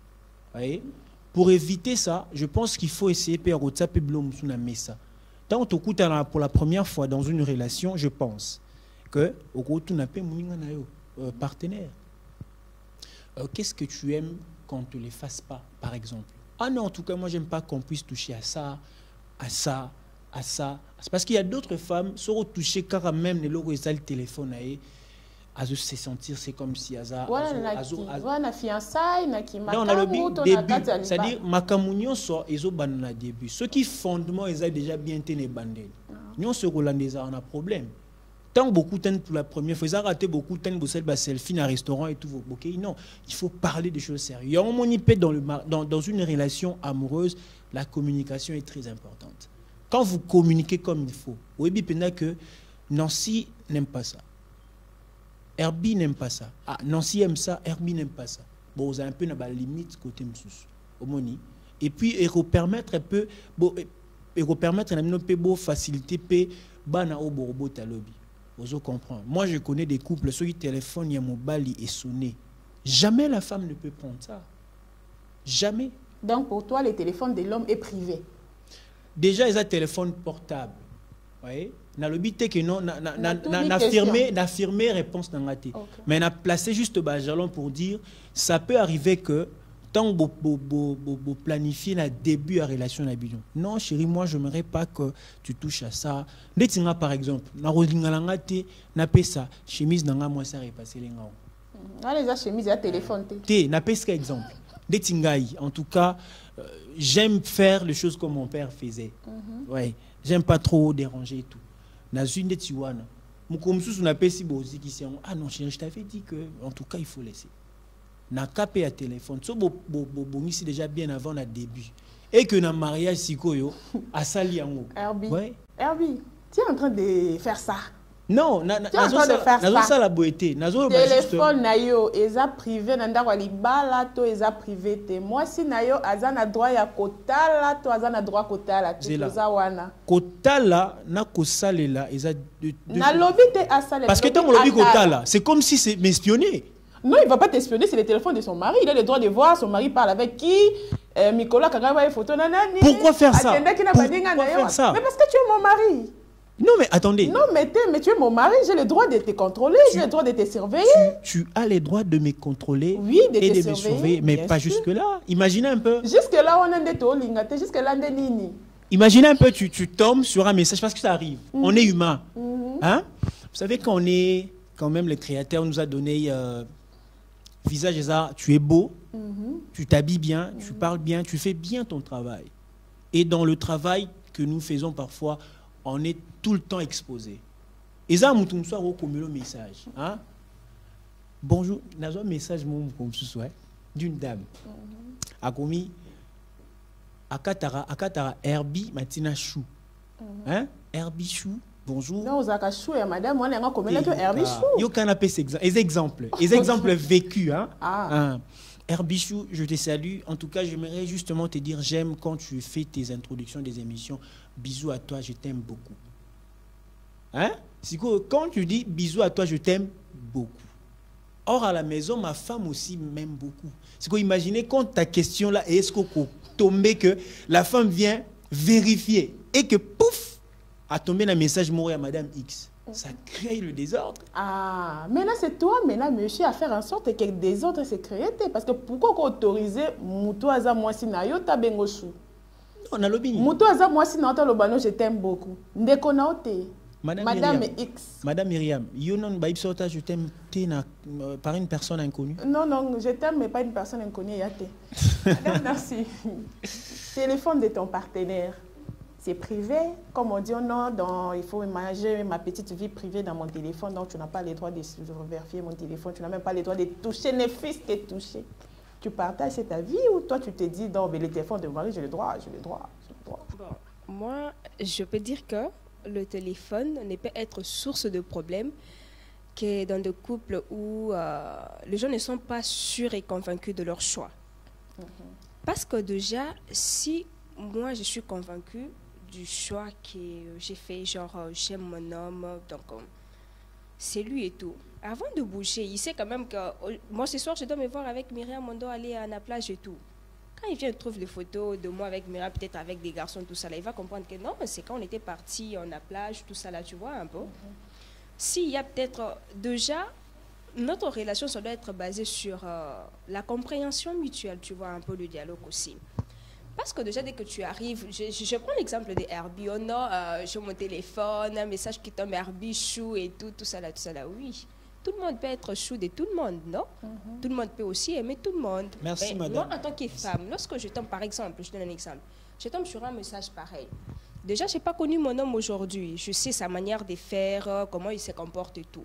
Pour éviter ça, je pense qu'il faut essayer de faire WhatsApp et ça. Tant que tu es pour la première fois dans une relation, je pense que tu n'as pas un partenaire. Qu'est-ce que tu aimes qu'on ne te les fasse pas, par exemple? Ah non, en tout cas, moi, j'aime pas qu'on puisse toucher à ça, à ça, à ça. C'est parce qu'il y a d'autres femmes qui sont touchées car même le téléphone à se sentir, c'est comme si à ça. Non, on a le début, c'est-à-dire makamunyo so ezo banana début. Ce qui fondement ils ont déjà bien été bandés. Nous ce Hollandais on a problème. Tant beaucoup de temps pour la première fois, ils ont raté beaucoup de temps pour cette selfie dans un restaurant et tout vos bouquets. Non, il faut parler des choses sérieuses. Dans une relation amoureuse, la communication est très importante. Quand vous communiquez comme il faut, vous voyez que Nancy n'aime pas ça. Herbie n'aime pas ça. Ah, Nancy aime ça, Herbie n'aime pas ça. Bon, vous avez un peu la limite côté msous. Et puis, il faut permettre un peu, faciliter, bana au borbo talobi. Vous comprenez. Moi, je connais des couples, ceux qui téléphonent, il y a mon bali et sonné. Jamais la femme ne peut prendre ça. Jamais. Donc, pour toi, le téléphone de l'homme est privé? Déjà, ils ont un téléphone portable. Vous voyez? Na lobi te que non affirmé réponse dans la tête. Mais on a placé juste jalon pour dire ça peut arriver que tant que planifier le début à relation à bidon. Non, chérie, moi, je n'aimerais pas que tu touches à ça. Netinga, par exemple, na rolingalanga te, na pesa, chemise nanga, moi, ça repasse les ngao. Les chemise, il y a téléphone. Te, na pesa exemple. Netingaï, en tout cas, j'aime faire les choses comme mon père faisait. Ouais, j'aime pas trop déranger et tout. Na une de tiwana. Mukomsu, na pesi bozi qui sont. Ah non, chérie, je t'avais dit que, en tout cas, il faut laisser. Na capé à téléphone so c'est déjà bien avant le début et que dans mariage sikoyo a sali yango Herbie ouais Herbie tu es en train de faire ça non tu es en train de faire ça ça la beauté nazo téléphone na yo eza privé na ndako libala to eza privé te moi si na yo azana droit ya kotala to azana droit kotala toza wana kotala na kosalela eza na lobby te asale parce que tant lobby kotala c'est comme si c'est m'espionner. Non, il ne va pas t'espionner, c'est le téléphone de son mari. Il a le droit de voir son mari parle avec qui. Nicolas Kagaba est photo. Pourquoi faire ça? Pourquoi faire ça? Mais parce que tu es mon mari. Non, mais attendez. Non, mais tu es mon mari. J'ai le droit de te contrôler. J'ai le droit de te surveiller. Tu as le droit de me contrôler oui, et de me surveiller. Mais pas jusque-là. Imaginez un peu. Jusque-là, on a des tolingate. Jusque-là, on a des nini. Imaginez un peu, tu tombes sur un message parce que ça arrive. On est humain. Hein? Vous savez, quand même, le Créateur nous a donné... visage et ça, tu es beau, tu t'habilles bien, tu parles bien, tu fais bien ton travail. Et dans le travail que nous faisons parfois, on est tout le temps exposé. Et ça, nous sommes comme le message. Hein? Bonjour, nous avons un message d'une dame. A commis Akatara Herbie Matina Chou. Hein? Herbie Chou. Bonjour. Non, Zaka Chou et madame, on a combien de Herbie Chou? Il y a des exemples vécus. Hein? Herbichou, je te salue. En tout cas, j'aimerais justement te dire, j'aime quand tu fais tes introductions des émissions. Bisous à toi, je t'aime beaucoup. Hein? Quand tu dis bisous à toi, je t'aime beaucoup. Or, à la maison, ma femme aussi m'aime beaucoup. C'est quoi, imaginez quand ta question là, est-ce qu'on tombe que la femme vient vérifier et que pouf, a tombé un message mort à Madame X. Ça crée le désordre. Ah, maintenant c'est toi, maintenant, monsieur, à faire en sorte que le désordre se crée. Parce que pourquoi autoriser Moutou Aza Mwasi na yo ta bengochou? On a l'obéi. Moutou Aza Mwasi na yo lobano, je t'aime beaucoup. Ndeko na ote. Madame X. Madame Myriam, you non baïb sota, je t'aime par une personne inconnue. Non, non, je t'aime, mais pas une personne inconnue. Madame, merci. Téléphone de ton partenaire. C'est privé, comme on dit, non, il faut manager ma petite vie privée dans mon téléphone, donc tu n'as pas le droit de vérifier mon téléphone, tu n'as même pas le droit de toucher, ne fils que toucher. Tu partages ta vie ou toi tu te dis, non, mais le téléphone de mon mari, j'ai le droit. Bon, moi, je peux dire que le téléphone ne peut être source de problème que dans des couples où les gens ne sont pas sûrs et convaincus de leur choix. Parce que déjà, si moi je suis convaincue du choix que j'ai fait, genre j'aime mon homme, donc c'est lui et tout. Avant de bouger, il sait quand même que moi ce soir je dois me voir avec Myriam, on doit aller à la plage et tout. Quand il vient il trouve des photos de moi avec Myriam, peut-être avec des garçons, tout ça là, il va comprendre que non, c'est quand on était partis à la plage, tout ça là, tu vois un peu. S'il y a peut-être déjà, notre relation ça doit être basée sur la compréhension mutuelle, tu vois, un peu le dialogue aussi. Parce que déjà, dès que tu arrives, je prends l'exemple de Herbie. Oh non, j'ai mon téléphone, un message qui tombe, Herbie, chou et tout ça là, oui. Tout le monde peut être chou de tout le monde, non? Tout le monde peut aussi aimer tout le monde. Merci, madame. Moi, en tant que femme, lorsque je tombe, par exemple, je donne un exemple, je tombe sur un message pareil. Déjà, je n'ai pas connu mon homme aujourd'hui. Je sais sa manière de faire, comment il se comporte et tout.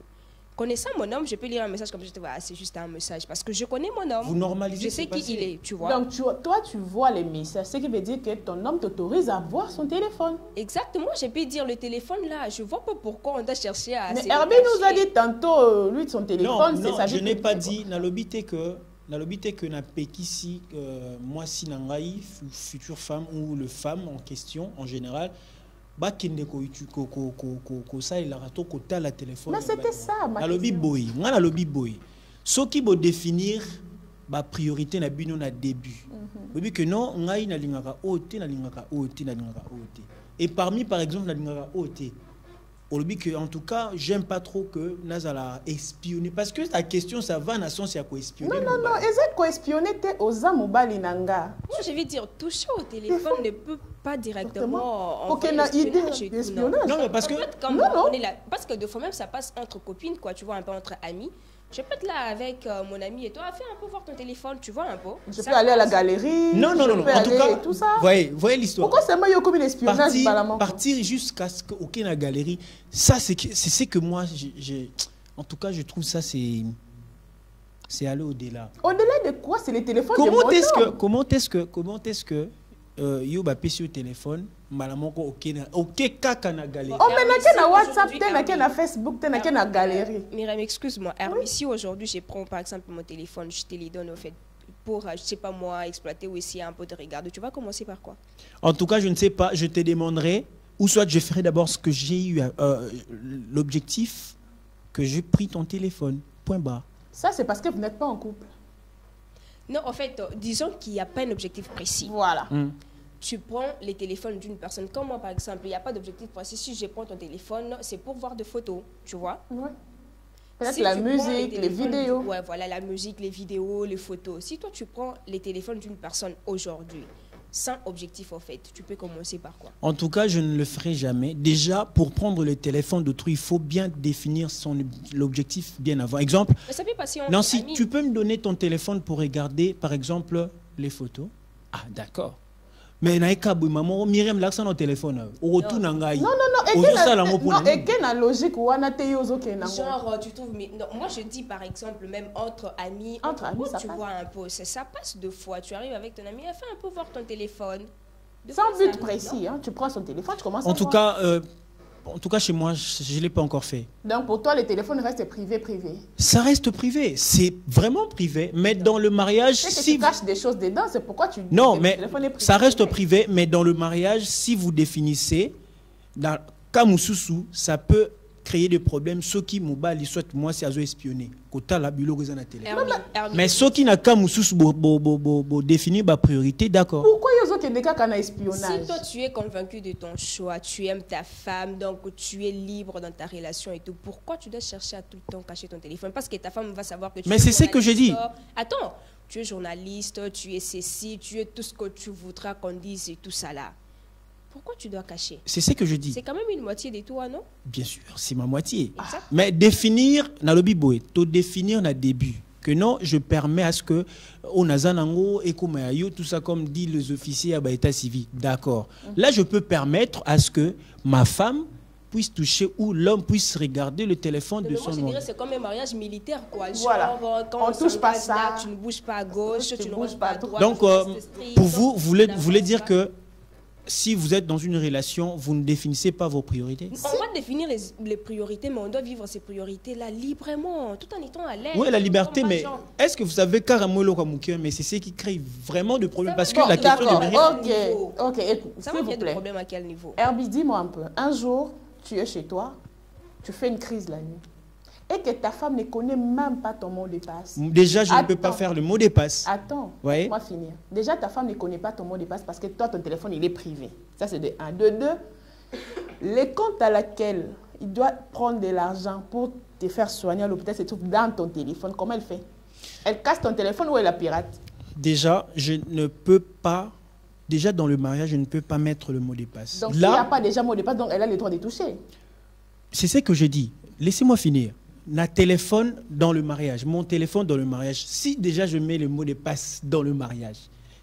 Connaissant mon homme, je peux lire un message comme je te vois, c'est juste un message. Parce que je connais mon homme. Vous normalisez. Je sais qui il est, tu vois. Donc, toi, tu vois les messages. Ce qui veut dire que ton homme t'autorise à voir son téléphone. Exactement. Je peux dire le téléphone là. Je ne vois pas pourquoi on doit chercher à... Mais Herbie nous a dit tantôt, lui, son téléphone, c'est sa vie. Je n'ai pas dit, na lobité que na pekisi, moi, si nangaï, future femme ou le femme en question, en général, mais c'était ça, ma question. Ce qui veut définir la priorité na bino na début. Oui que non, ngai na lingaka ote. Et parmi par exemple na lingaka ote. En tout cas, j'aime pas trop que Nazala espionner. Parce que ta question, ça va dans le sens, il y a quoi espionner. Non, ils ont espionné aux Amobali Nanga. Moi, je vais dire, toucher au téléphone ne peut pas directement aucune idée d'espionnage. Non, mais parce que... Parce que de fois même, ça passe entre copines, quoi, tu vois, un peu entre amis. Je peux être là avec mon ami et toi, fais un peu voir ton téléphone, tu vois un peu. Je peux aller à la galerie. Non. En tout cas, tout ça. Voyez l'histoire. Pourquoi c'est moi qui ai commis l'espionnage? Partir jusqu'à ce qu'aucun la galerie, ça c'est ce que moi, en tout cas, je trouve ça c'est aller au-delà. Au-delà de quoi? C'est les téléphones. Comment est-ce que yo ba pesi au téléphone malamoko ok kaka na galerie. Oh mais na WhatsApp, na Facebook, na galerie. Myriam, excuse-moi. Si aujourd'hui je prends par exemple mon téléphone, je te les donne au fait pour je sais pas moi exploiter ou essayer un peu de regarder, tu vas commencer par quoi? En tout cas, je ne sais pas, je te demanderai ou soit je ferai d'abord ce que j'ai eu l'objectif que j'ai pris ton téléphone. Point barre. Ça c'est parce que vous n'êtes pas en couple. Non, en fait, disons qu'il n'y a pas un objectif précis. Voilà. Tu prends les téléphones d'une personne. Comme moi, par exemple, il n'y a pas d'objectif précis. Si je prends ton téléphone, c'est pour voir des photos, tu vois. Ouais. Peut-être la musique, les vidéos. Ouais, voilà, la musique, les vidéos, les photos. Si toi, tu prends les téléphones d'une personne aujourd'hui, sans objectif, en fait, tu peux commencer par quoi? En tout cas, je ne le ferai jamais. Déjà, pour prendre le téléphone d'autrui, il faut bien définir l'objectif bien avant. Exemple, mais ça peut passer en Nancy, ami. tu peux me donner ton téléphone pour regarder, par exemple, les photos? Ah, d'accord. Mais maman, Myriam l'accent dans le téléphone. Non. Et quelle logique ou genre, tu trouves, mais non, moi je dis par exemple, même entre amis, ça tu passe. Vois un peu, ça passe deux fois. Tu arrives avec ton ami, elle fait un peu voir ton téléphone. Sans but précis, hein, tu prends son téléphone, tu commences à voir. En tout cas, chez moi, je ne l'ai pas encore fait. Donc, pour toi, le téléphone reste privé? Ça reste privé. C'est vraiment privé. Mais dans le mariage... Si tu caches des choses dedans, c'est pourquoi tu dis que le téléphone est privé. Ça reste privé. Mais dans le mariage, si vous définissez, dans Kamususu, ça peut créer des problèmes. Ceux qui m'oublient, soit moi, c'est à espionner. Mais ceux qui n'ont Kamususu définir ma priorité, d'accord. Pourquoi ils ont des espionnage? Si toi tu es convaincu de ton choix, tu aimes ta femme, donc tu es libre dans ta relation et tout, pourquoi tu dois chercher à tout le temps cacher ton téléphone? Parce que ta femme va savoir que tu es Mais c'est ce que j'ai dit. Attends, tu es journaliste, tu es ceci, tu es tout ce que tu voudras qu'on dise et tout ça là. Pourquoi tu dois cacher? C'est ce que je dis. C'est quand même une moitié de toi, non? Bien sûr, c'est ma moitié. Exact. Mais définir, définir na début. Que non, je permets à ce que on a zanango et tout ça comme dit les officiers à l'état civil. D'accord. Là, je peux permettre à ce que ma femme puisse toucher ou l'homme puisse regarder le téléphone de son mari. C'est comme un mariage militaire, quoi. Voilà. Genre, quand on touche pas ça, là, tu ne bouges pas à gauche, tu ne bouges pas à droite. Donc, pour vous voulez dire que si vous êtes dans une relation, vous ne définissez pas vos priorités? On va définir les priorités, mais on doit vivre ces priorités-là librement, tout en étant à l'aise. Oui, la liberté, mais est-ce que vous savez carrément mais c'est ce qui crée vraiment des problèmes? Parce que la question de... Ok, écoute, ça va créer des problèmes à quel niveau? Herbie, dis-moi un peu. Un jour, tu es chez toi, tu fais une crise la nuit, et que ta femme ne connaît même pas ton mot de passe. Déjà, je ne peux pas faire le mot de passe. Attends, ouais. Moi finir. Déjà, ta femme ne connaît pas ton mot de passe parce que toi, ton téléphone, il est privé. Ça, c'est de 1. De 2, les comptes à laquelle il doit prendre de l'argent pour te faire soigner à l'hôpital se trouvent dans ton téléphone. Comment elle fait? Elle casse ton téléphone ou elle la pirate? Déjà, je ne peux pas... Déjà, dans le mariage, je ne peux pas mettre le mot de passe. Donc, s'il n'y a pas déjà mot de passe, donc elle a le droit de toucher. C'est ce que je dis. Laissez-moi finir. Na téléphone dans le mariage, mon téléphone dans le mariage, si déjà je mets le mot de passe dans le mariage,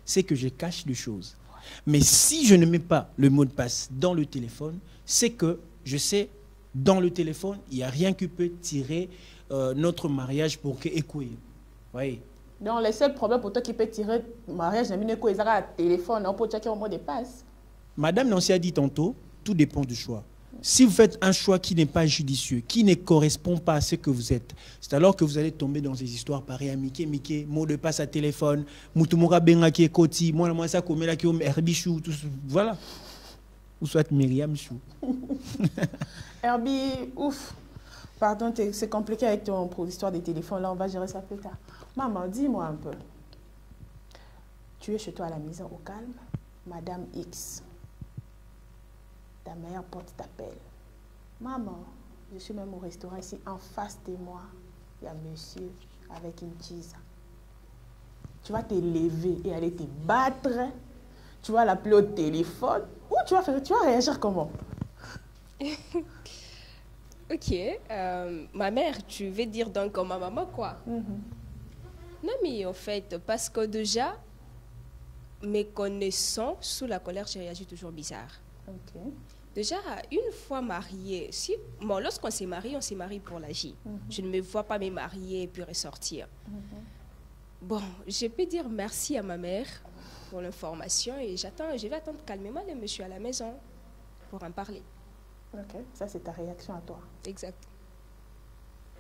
c'est que je cache des choses. Mais si je ne mets pas le mot de passe dans le téléphone, c'est que je sais, dans le téléphone, il n'y a rien qui peut tirer notre mariage pour que écouille. Oui. Donc, le seul problème pour toi qui peut tirer le mariage, c'est que tu as un téléphone, on peut checker au mot de passe. Madame Nancy a dit tantôt, tout dépend du choix. Si vous faites un choix qui n'est pas judicieux, qui ne correspond pas à ce que vous êtes, c'est alors que vous allez tomber dans des histoires pareilles à Mickey, mot de passe à téléphone, Moutumura Bengaki Koti, moi ça comme là qui ont Herbie Chou, tout voilà. Ou soit Myriam Chou. Herbie, ouf. Pardon, c'est compliqué avec ton histoire des téléphones, là on va gérer ça plus tard. Maman, dis-moi un peu. Tu es chez toi à la maison au calme, Madame X. Ta meilleure pote t'appelle. Maman, je suis même au restaurant ici, en face de moi, il y a monsieur avec une cheese. Tu vas te lever et aller te battre. Tu vas l'appeler au téléphone. Ou tu vas réagir comment? Ok. Ma mère, tu veux dire donc comme ma maman, quoi. Non, mais en fait, parce que déjà, me connaissant, sous la colère, j'ai réagi toujours bizarre. Ok. Déjà, une fois mariée, bon, lorsqu'on s'est marié, on s'est marié pour la vie. Je ne me vois pas me marier et puis ressortir. Bon, je peux dire merci à ma mère pour l'information et je vais attendre calmement le monsieur à la maison pour en parler. Ok, ça c'est ta réaction à toi. Exact.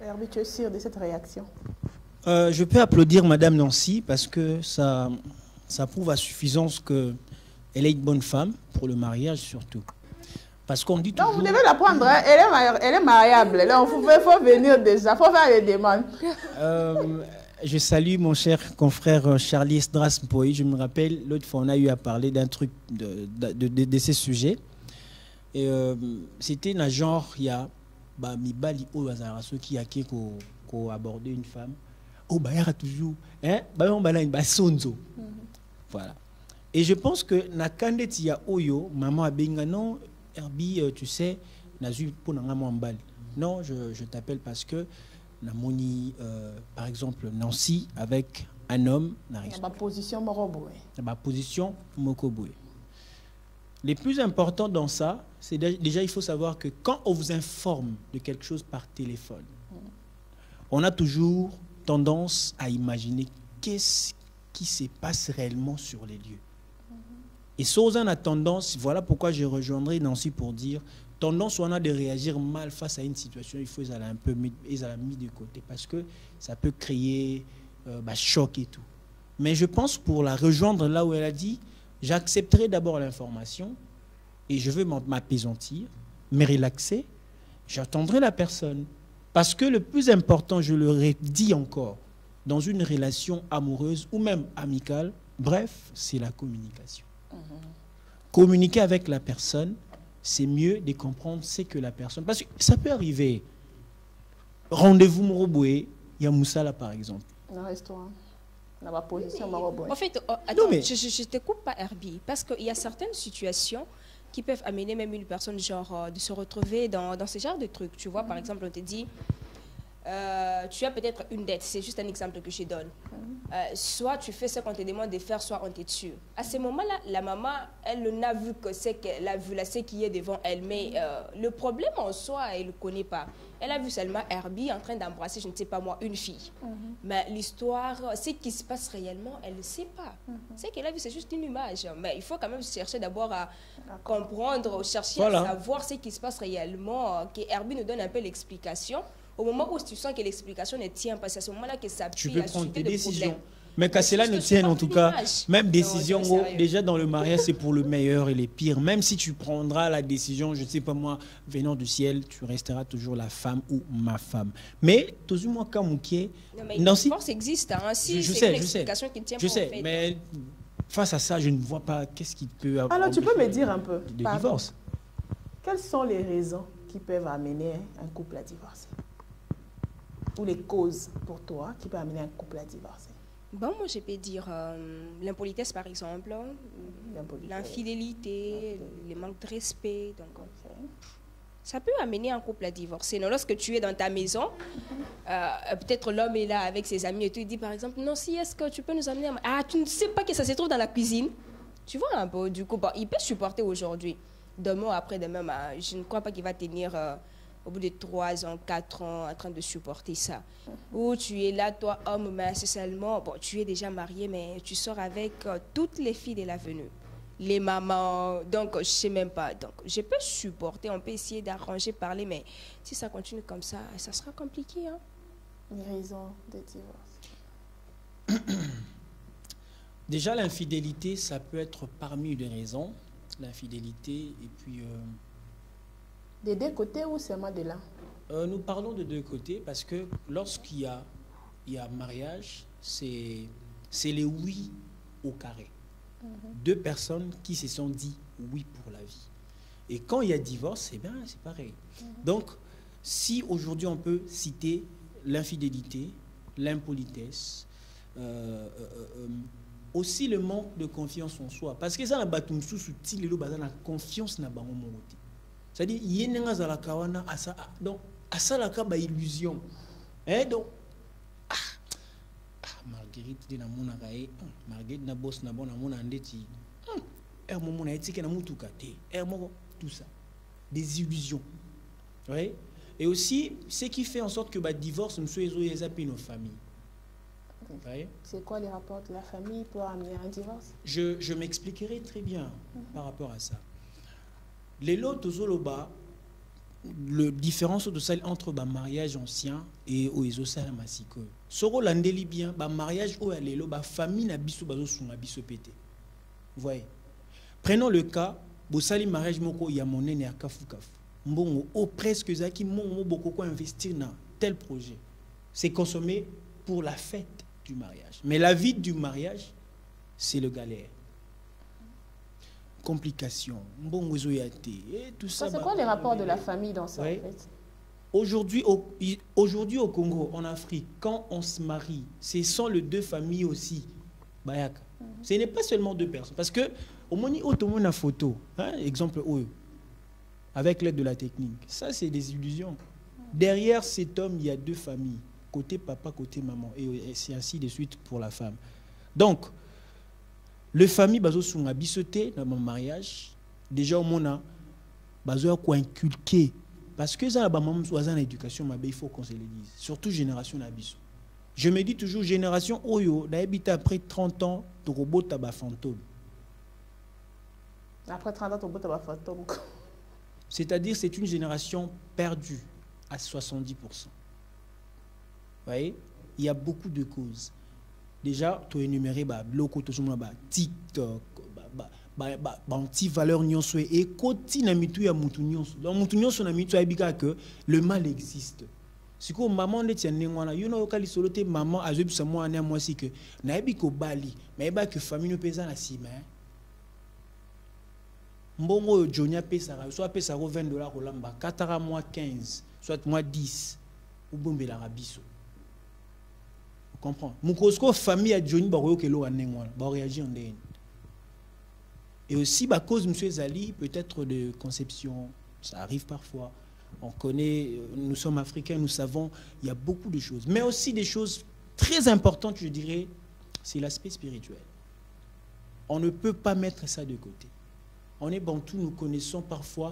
Herbie, tu es sûr de cette réaction? Je peux applaudir Madame Nancy parce que ça prouve à suffisance qu'elle est une bonne femme pour le mariage surtout. Parce qu'on dit toujours... Non, vous devez la prendre, hein. Elle est mariable. Il faut venir déjà, il faut faire les demandes. Je salue mon cher confrère Charlie Esdras Mpoy. Je me rappelle, l'autre fois, on a eu à parler d'un truc de ces sujets. Et c'était un genre, il y a Mibali Oazaraso qui a abordé une femme. Oh, bah, il y a toujours. Hein? Bah, on a une sonzo. Voilà. Et je pense que Nakande Tia Oyo, maman Abenga, non, Herbie, tu sais, Nazu pour Nangamambal. Non, je t'appelle parce que Namoni, par exemple, Nancy avec un homme. Ma position Moroboué. Ma position Mokoboué. Le plus important dans ça, c'est déjà, il faut savoir que quand on vous informe de quelque chose par téléphone, on a toujours tendance à imaginer qu'est-ce qui se passe réellement sur les lieux. Et Sozan a tendance, voilà pourquoi je rejoindrai Nancy pour dire, tendance on a de réagir mal face à une situation, il faut les aller un peu mis de côté parce que ça peut créer choc et tout. Mais je pense pour la rejoindre là où elle a dit, j'accepterai d'abord l'information et je veux m'apaisantir, me relaxer, j'attendrai la personne. Parce que le plus important, je le redis encore, dans une relation amoureuse ou même amicale, bref, c'est la communication. Communiquer avec la personne, c'est mieux de comprendre ce que la personne... Parce que ça peut arriver. Rendez-vous Moroboué, il y a Moussala par exemple. Dans le restaurant. Dans ma position Moroboué. En fait, attends, mais... je te coupe pas Herbie, parce qu'il y a certaines situations qui peuvent amener même une personne genre de se retrouver dans ce genre de trucs. Tu vois, par exemple, on te dit, tu as peut-être une dette, c'est juste un exemple que je donne. Soit tu fais ce qu'on te demande de faire, soit on te tue. À ce moment-là, la maman, elle n'a vu que ce qu'elle a vu, là, ce qui est devant elle. Mais le problème en soi, elle ne le connaît pas. Elle a vu seulement Herbie en train d'embrasser, je ne sais pas moi, une fille. Mais l'histoire, ce qui se passe réellement, elle ne sait pas. Ce qu'elle a vu, c'est juste une image. Mais il faut quand même chercher d'abord à comprendre, chercher à savoir ce qui se passe réellement, que Herbie nous donne un peu l'explication. Au moment où tu sens que l'explication ne tient pas, c'est à ce moment-là que ça tu peux prendre tes décisions. Mais qu'à cela ne tienne en tout cas, même décision, déjà dans le mariage, c'est pour le meilleur et le pire. Même si tu prendras la décision, je ne sais pas moi, venant du ciel, tu resteras toujours la femme ou ma femme. Mais, toujours moi, quand Moukier... La force existe, hein. Si c'est une explication qui ne tient pas, je sais, mais face à ça, je ne vois pas qu'est-ce qui peut... Alors, tu peux me dire un peu, de divorce. Quelles sont les raisons qui peuvent amener un couple à divorcer? Ou les causes pour toi qui peuvent amener un couple à divorcer? Bon, moi, je peux dire l'impolitesse, par exemple, l'infidélité, le manque de respect. Donc, ça peut amener un couple à divorcer. Non, lorsque tu es dans ta maison, peut-être l'homme est là avec ses amis et tu dis, par exemple, non, si, est-ce que tu peux nous amener... Ah, tu ne sais pas que ça se trouve dans la cuisine. Tu vois un peu, du coup, bon, il peut supporter aujourd'hui. Demain, après-demain, je ne crois pas qu'il va tenir... au bout de 3 ans, 4 ans, en train de supporter ça. Ou tu es là, toi, homme, mais c'est seulement, bon, tu es déjà marié, mais tu sors avec toutes les filles de l'avenue. Les mamans, donc je ne sais même pas. Donc, je peux supporter, on peut essayer d'arranger, parler, mais si ça continue comme ça sera compliqué. Hein? Une raison de divorce. Déjà, l'infidélité, ça peut être parmi les raisons. L'infidélité, et puis... Des deux côtés ou seulement de l'un? Nous parlons de deux côtés parce que lorsqu'il y a mariage, c'est les oui au carré. Deux personnes qui se sont dit oui pour la vie. Et quand il y a divorce, eh bien, c'est pareil. Donc, si aujourd'hui on peut citer l'infidélité, l'impolitesse, aussi le manque de confiance en soi. Parce que ça, la batum sous-soutil, la confiance n'a pas mon côté. C'est-à-dire, il y a une kawana donc, à ça, la kaba illusion. Donc, Marguerite, Marguerite, na boss, na bon, na mon andeti. Mon éthique, na moutoukate. Tout ça. Des illusions. Ouais. Et aussi, ce qui fait en sorte que le divorce, nous sommes nos familles. Ouais. C'est quoi les rapports de la famille pour amener un divorce? Je m'expliquerai très bien par rapport à ça. Les lots Zoloba, la différence entre le mariage ancien et le massiko. Soro landeli bien, le mariage où elle est la famille n'a biso bazo sunga biso pété. Vous voyez. Prenons le cas, bosali mariage moko ya monene ya kafu kafu. Mbongo o presque zaki mongo beaucoup investir dans tel projet. C'est consommé pour la fête du mariage. Mais la vie du mariage, c'est le galère. Complications, mbongo zoyate et tout ça. C'est quoi les rapports de la famille dans ça, en fait? Aujourd'hui au Congo, en Afrique, quand on se marie, ce sont les deux familles aussi. Bayaka. Ce n'est pas seulement deux personnes. Parce que, au moment où tout le monde a photo, exemple, avec l'aide de la technique, ça c'est des illusions. Derrière cet homme, il y a deux familles. Côté papa, côté maman. Et c'est ainsi de suite pour la femme. Donc, le famille bazo sunga bisoté dans mon mariage, déjà au monde bazo quoi inculquer parce que ça ba maman soazan éducation ma il faut qu'on se le dise, surtout génération nabiso. Je me dis toujours génération oyo d'habiter après 30 ans de robot tabac fantôme. Après 30 ans de robot tabac fantôme. C'est-à-dire c'est une génération perdue à 70%. Vous voyez, il y a beaucoup de causes. Déjà, tu as énuméré TikTok, anti-valeur nyonso et koti na mitu ya mutu nyonso. Donc mutu nyonso na mitu abika que le mal existe. Si ko maman ne tient ngwana, you know kali solote maman azobisa moi na moi si que na ebiko bali, mais ba que famille no pesa na sima. Mbongo Jonia pesa, soit pesa $20 kolamba, katara moi 15, soit moi 10 ou bombela rabiso. Comprends. Mukosko famille a Johnny Baroyo Kelo Anengwana, ba réagir en DN. Et aussi à cause monsieur Zali peut-être de conception, ça arrive parfois. On connaît, nous sommes africains, nous savons, il y a beaucoup de choses, mais aussi des choses très importantes, je dirais, c'est l'aspect spirituel. On ne peut pas mettre ça de côté. On est bantou, nous connaissons parfois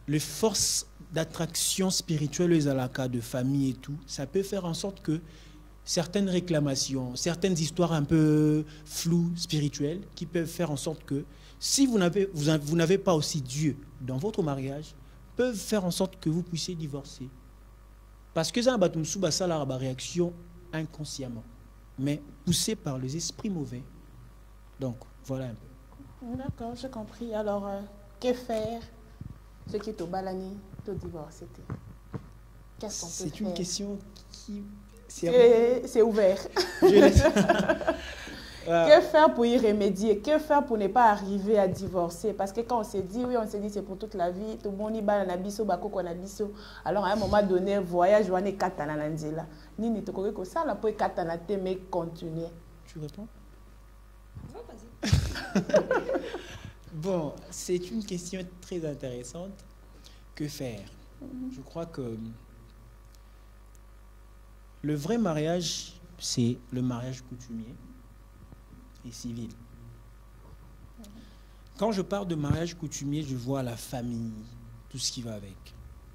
les forces d'attraction spirituelle, les alaka de famille et tout, ça peut faire en sorte que certaines réclamations, certaines histoires un peu floues, spirituelles, qui peuvent faire en sorte que, si vous n'avez pas aussi Dieu dans votre mariage, peuvent faire en sorte que vous puissiez divorcer. Parce que ça a la réaction inconsciemment, mais poussé par les esprits mauvais. Donc, voilà un peu. D'accord, j'ai compris. Alors, que faire ce qui est au balani, au divorce? Qu'est-ce qu'on peut faire? C'est une question qui... C'est ouvert. Que faire pour y remédier? Que faire pour ne pas arriver à divorcer? Parce que quand on s'est dit, oui, on s'est dit c'est pour toute la vie, tout le monde y va, alors à un moment donné, voyage, on est katana nanzela. Ni ne te connais que ça, la poe katana te, mais continuer. Tu réponds? Bon, c'est une question très intéressante. Que faire? Je crois que le vrai mariage, c'est le mariage coutumier et civil. Quand je parle de mariage coutumier, je vois la famille, tout ce qui va avec.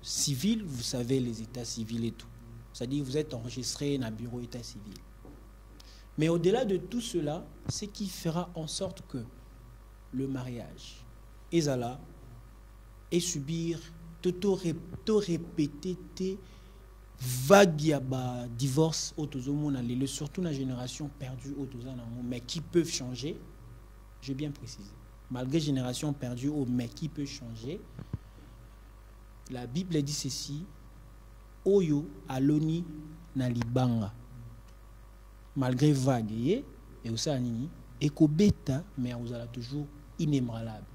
Civil, vous savez, les états civils et tout. C'est-à-dire vous êtes enregistré dans un bureau état civil. Mais au-delà de tout cela, ce qui fera en sorte que le mariage est là et subir tout répéter vague ya ba divorce autozomona lelo surtout la génération perdue autozana mais qui peuvent changer. J'ai bien précisé. Malgré génération perdue mais qui peut changer. La Bible dit ceci: Oyo aloni na libanga. Malgré vague et aussi anini ekobeta mais vous allez toujours inébranlable.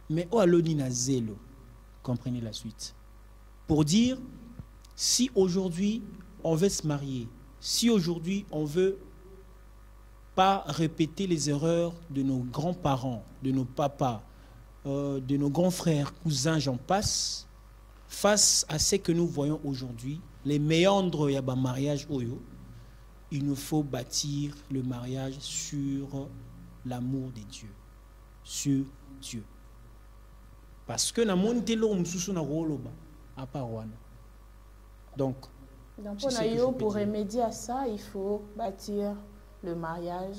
Mais oh aloni na zelo. Comprenez la suite. Pour dire, si aujourd'hui on veut se marier, si aujourd'hui on veut pas répéter les erreurs de nos grands-parents, de nos papas, de nos grands frères, cousins, j'en passe, face à ce que nous voyons aujourd'hui, les méandres y a mariage oyo, il nous faut bâtir le mariage sur l'amour de Dieu, sur Dieu. Parce que na monte lo msusu na roloba à part wana. Donc pour remédier à ça, il faut bâtir le mariage.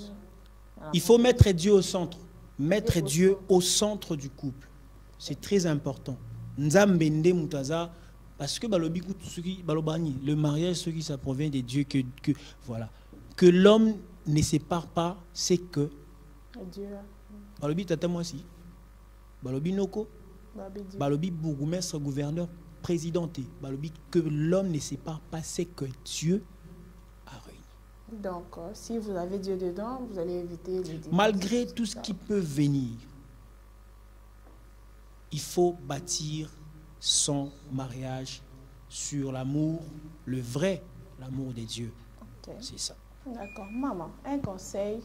Il faut mettre Dieu au centre. Mettre Dieu au centre du couple. C'est très important. Nzambende mutaza parce que le mariage, ce qui ça provient de Dieu voilà. Que l'homme ne sépare pas, c'est que Dieu. Balobi tata moi si. Balobi noko. Balobi bourgmestre, gouverneur, présidenté. Balobi que l'homme ne sépare pas, c'est que Dieu a réuni. Donc, si vous avez Dieu dedans, vous allez éviter les divorces. Malgré tout ce qui peut venir, il faut bâtir son mariage sur l'amour, le vrai l'amour de Dieu. Okay. C'est ça. D'accord. Maman, un conseil,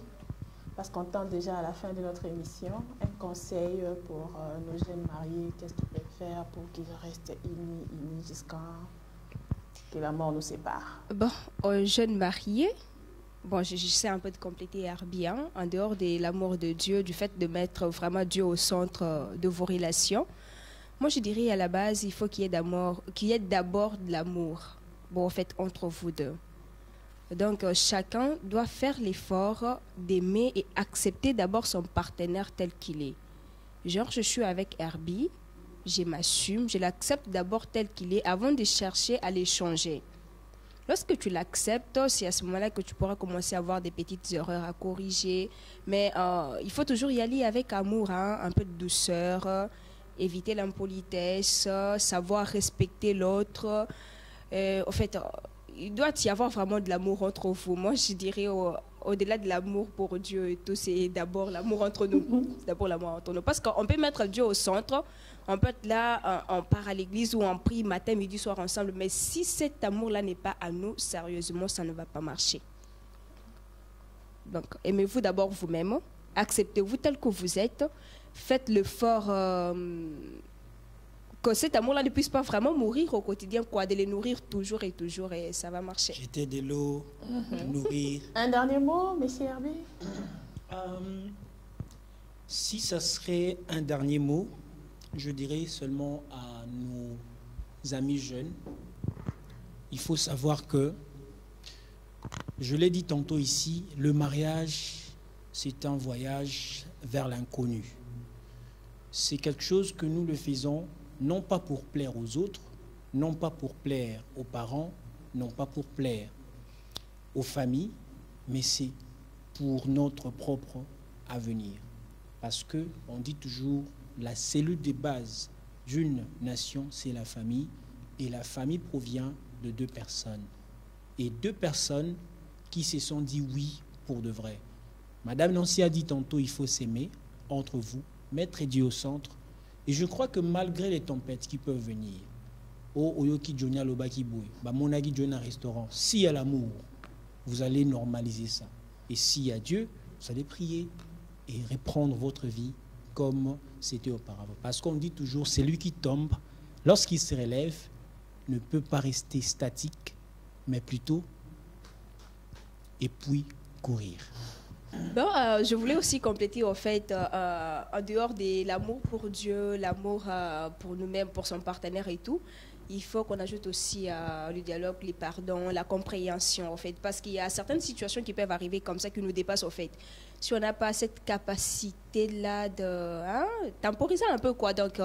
parce qu'on tend déjà à la fin de notre émission, un conseil pour nos jeunes mariés, qu'est-ce qu'ils peuvent faire pour qu'ils restent unis jusqu'à que la mort nous sépare? Bon, aux jeunes mariés, bon, j'essaie un peu de compléter bien, en dehors de l'amour de Dieu, du fait de mettre vraiment Dieu au centre de vos relations. Moi, je dirais à la base, il faut qu'il y ait d'abord de l'amour, bon, en fait, entre vous deux. Donc, chacun doit faire l'effort d'aimer et accepter d'abord son partenaire tel qu'il est. Genre, je suis avec Herbie, je m'assume, je l'accepte d'abord tel qu'il est avant de chercher à l'échanger. Lorsque tu l'acceptes, c'est à ce moment-là que tu pourras commencer à avoir des petites erreurs à corriger. Mais il faut toujours y aller avec amour, hein, un peu de douceur, éviter l'impolitesse, savoir respecter l'autre. En fait, il doit y avoir vraiment de l'amour entre vous. Moi, je dirais au-delà de l'amour pour Dieu et tout, c'est d'abord l'amour entre nous. C'est d'abord l'amour entre nous. Parce qu'on peut mettre Dieu au centre. On peut être là, on part à l'église ou on prie matin, midi, soir ensemble. Mais si cet amour-là n'est pas à nous, sérieusement, ça ne va pas marcher. Donc, aimez-vous d'abord vous-même. Acceptez-vous tel que vous êtes. Faites l'effort que cet amour-là ne puisse pas vraiment mourir au quotidien, quoi, de les nourrir toujours et ça va marcher. Jeter de l'eau, nourrir. Un dernier mot, monsieur Herbie? Si ça serait un dernier mot, je dirais seulement à nos amis jeunes, il faut savoir que, je l'ai dit tantôt ici, le mariage, c'est un voyage vers l'inconnu. C'est quelque chose que nous le faisons, non pas pour plaire aux autres, non pas pour plaire aux parents, non pas pour plaire aux familles, mais c'est pour notre propre avenir. Parce que on dit toujours, la cellule de base d'une nation, c'est la famille, et la famille provient de deux personnes. Et deux personnes qui se sont dit oui pour de vrai. Madame Nancy a dit tantôt, il faut s'aimer entre vous, mettre Dieu au centre. Et je crois que malgré les tempêtes qui peuvent venir, restaurant, s'il y a l'amour, vous allez normaliser ça. Et s'il y a Dieu, vous allez prier et reprendre votre vie comme c'était auparavant. Parce qu'on dit toujours, celui qui tombe, lorsqu'il se relève, ne peut pas rester statique, mais plutôt et puis courir. Bon, je voulais aussi compléter en fait, en dehors de l'amour pour Dieu, l'amour pour nous-mêmes, pour son partenaire et tout, il faut qu'on ajoute aussi le dialogue, les pardons, la compréhension en fait, parce qu'il y a certaines situations qui peuvent arriver comme ça qui nous dépassent en fait. Si on n'a pas cette capacité-là de temporiser un peu quoi, donc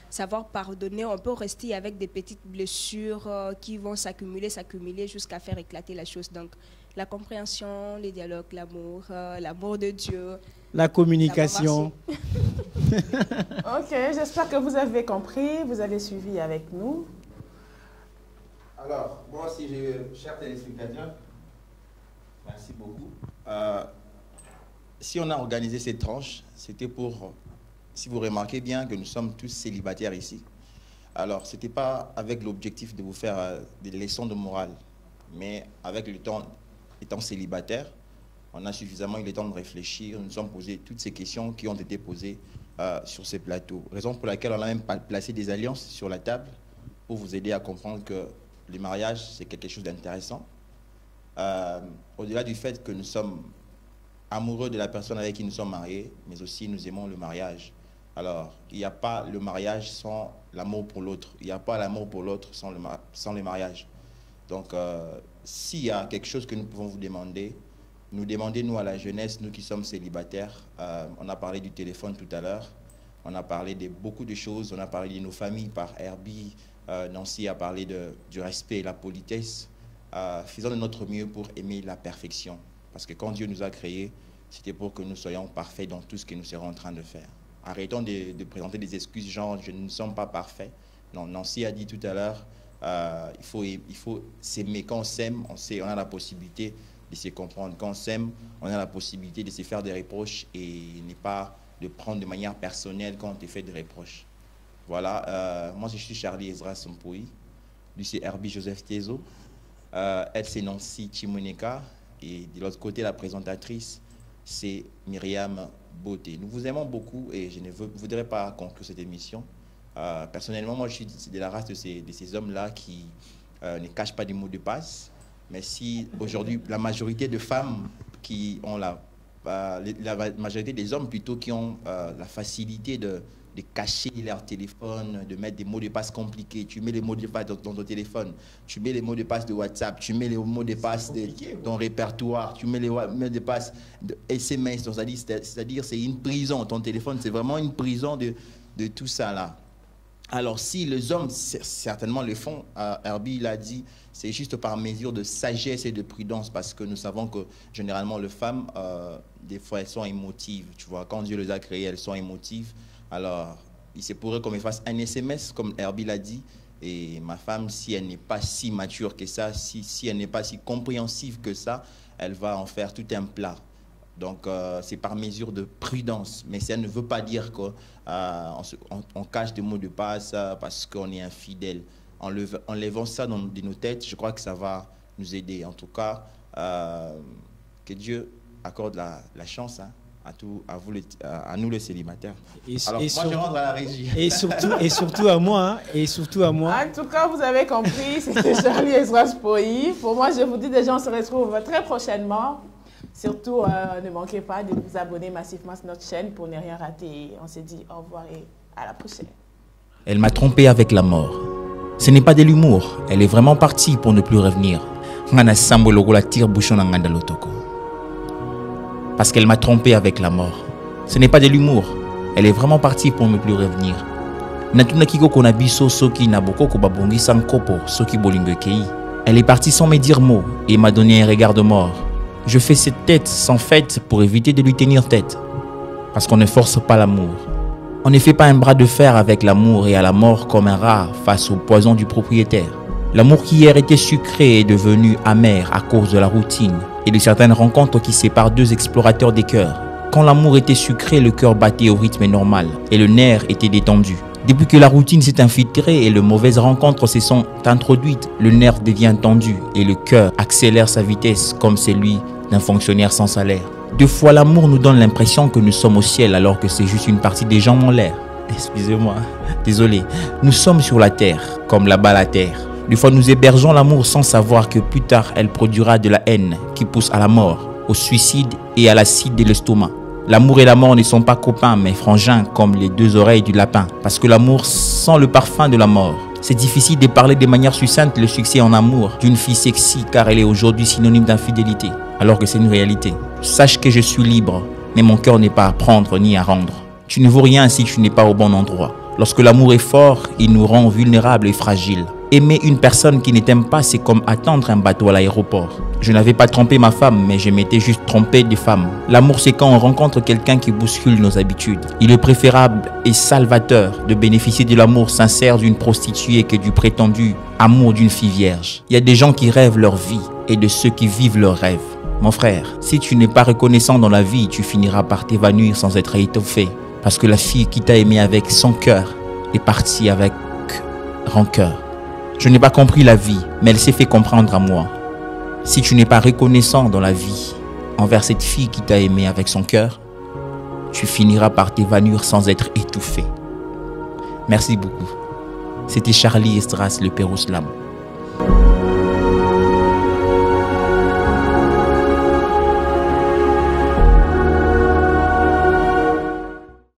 savoir pardonner, on peut rester avec des petites blessures qui vont s'accumuler jusqu'à faire éclater la chose. Donc la compréhension, les dialogues, l'amour de Dieu. La communication. Ok, j'espère que vous avez compris, vous avez suivi avec nous. Alors, moi aussi, chers téléspectateurs, merci beaucoup. Si on a organisé cette tranche, c'était pour si vous remarquez bien que nous sommes tous célibataires ici, alors ce n'était pas avec l'objectif de vous faire des leçons de morale, mais avec le temps, étant célibataire, on a suffisamment eu le temps de réfléchir, nous nous sommes posés toutes ces questions qui ont été posées sur ces plateaux. Raison pour laquelle on a même placé des alliances sur la table pour vous aider à comprendre que le mariage, c'est quelque chose d'intéressant. Au-delà du fait que nous sommes amoureux de la personne avec qui nous sommes mariés, mais aussi nous aimons le mariage. Alors, il n'y a pas le mariage sans l'amour pour l'autre. Il n'y a pas l'amour pour l'autre sans le mariage. Donc, s'il y a quelque chose que nous pouvons vous demander, nous demandez, nous, à la jeunesse, nous qui sommes célibataires. On a parlé du téléphone tout à l'heure. On a parlé de beaucoup de choses. On a parlé de nos familles par Herbie. Nancy a parlé du respect et la politesse. Faisons de notre mieux pour aimer la perfection. Parce que quand Dieu nous a créés, c'était pour que nous soyons parfaits dans tout ce que nous serons en train de faire. Arrêtons de présenter des excuses genre « je ne sommes pas parfaits ». Non, Nancy a dit tout à l'heure, il faut s'aimer. Quand on s'aime, on a la possibilité de se comprendre. Quand on s'aime, on a la possibilité de se faire des reproches et ne pas de prendre de manière personnelle quand on te fait des reproches. Voilà, moi je suis Charlie Ezra Sompoui, lui c'est Herbie Joseph Tezo, elle c'est Nancy Chimoneka et de l'autre côté la présentatrice c'est Myriam Beauté. Nous vous aimons beaucoup et je ne voudrais pas conclure cette émission. Personnellement, moi je suis de la race de ces hommes-là qui ne cachent pas des mots de passe. Mais si aujourd'hui la majorité de femmes qui ont la majorité des hommes plutôt qui ont la facilité de cacher leur téléphone, de mettre des mots de passe compliqués. Tu mets les mots de passe dans ton téléphone, tu mets les mots de passe de WhatsApp, tu mets les mots de passe de ton répertoire, tu mets les mots de passe de SMS. C'est-à-dire c'est une prison. Ton téléphone, c'est vraiment une prison de tout ça là. Alors si les hommes certainement le font, Herbie l'a dit, c'est juste par mesure de sagesse et de prudence parce que nous savons que généralement les femmes, des fois elles sont émotives. Tu vois, quand Dieu les a créées, elles sont émotives. Alors, il se pourrait qu'on me fasse un SMS, comme Herbie l'a dit, et ma femme, si elle n'est pas si mature que ça, si elle n'est pas si compréhensive que ça, elle va en faire tout un plat. Donc, c'est par mesure de prudence. Mais ça ne veut pas dire qu'on cache des mots de passe parce qu'on est infidèle. Enlevant ça de nos têtes, je crois que ça va nous aider. En tout cas, que Dieu accorde la chance, hein, à nous les célibataires. Alors, moi, je rentre à la régie. Et surtout à moi. Hein, et surtout à moi. En tout cas, vous avez compris, c'était Charlie Ezra Sompoui. Pour moi, je vous dis déjà, on se retrouve très prochainement. Surtout, ne manquez pas de vous abonner massivement sur notre chaîne pour ne rien rater. On se dit au revoir et à la prochaine. Elle m'a trompé avec la mort. Ce n'est pas de l'humour. Elle est vraiment partie pour ne plus revenir. Parce qu'elle m'a trompé avec la mort. Ce n'est pas de l'humour. Elle est vraiment partie pour ne plus revenir. Elle est partie sans me dire mot et m'a donné un regard de mort. Je fais cette tête sans fête pour éviter de lui tenir tête. Parce qu'on ne force pas l'amour. On ne fait pas un bras de fer avec l'amour et à la mort comme un rat face au poison du propriétaire. L'amour qui hier était sucré est devenu amer à cause de la routine et de certaines rencontres qui séparent deux explorateurs des cœurs. Quand l'amour était sucré, le cœur battait au rythme normal et le nerf était détendu. Depuis que la routine s'est infiltrée et les mauvaises rencontres se sont introduites, le nerf devient tendu et le cœur accélère sa vitesse comme celui d'un fonctionnaire sans salaire. Deux fois, l'amour nous donne l'impression que nous sommes au ciel alors que c'est juste une partie des gens en l'air. Excusez-moi, désolé. Nous sommes sur la terre, comme là-bas la terre. Des fois, nous hébergeons l'amour sans savoir que plus tard, elle produira de la haine qui pousse à la mort, au suicide et à l'acide de l'estomac. L'amour et la mort ne sont pas copains, mais frangins comme les deux oreilles du lapin. Parce que l'amour sent le parfum de la mort. C'est difficile de parler de manière succincte le succès en amour d'une fille sexy car elle est aujourd'hui synonyme d'infidélité. Alors que c'est une réalité. Sache que je suis libre, mais mon cœur n'est pas à prendre ni à rendre. Tu ne vaux rien si tu n'es pas au bon endroit. Lorsque l'amour est fort, il nous rend vulnérables et fragiles. Aimer une personne qui ne t'aime pas, c'est comme attendre un bateau à l'aéroport. Je n'avais pas trompé ma femme, mais je m'étais juste trompé de femme. L'amour, c'est quand on rencontre quelqu'un qui bouscule nos habitudes. Il est préférable et salvateur de bénéficier de l'amour sincère d'une prostituée que du prétendu amour d'une fille vierge. Il y a des gens qui rêvent leur vie et de ceux qui vivent leurs rêves. Mon frère, si tu n'es pas reconnaissant dans la vie, tu finiras par t'évanouir sans être étouffé Parce que la fille qui t'a aimé avec son cœur est partie avec rancœur. Je n'ai pas compris la vie, mais elle s'est fait comprendre à moi. Si tu n'es pas reconnaissant dans la vie envers cette fille qui t'a aimé avec son cœur, tu finiras par t'évanouir sans être étouffé. Merci beaucoup. C'était Charlie Esdras, le Père au Slam.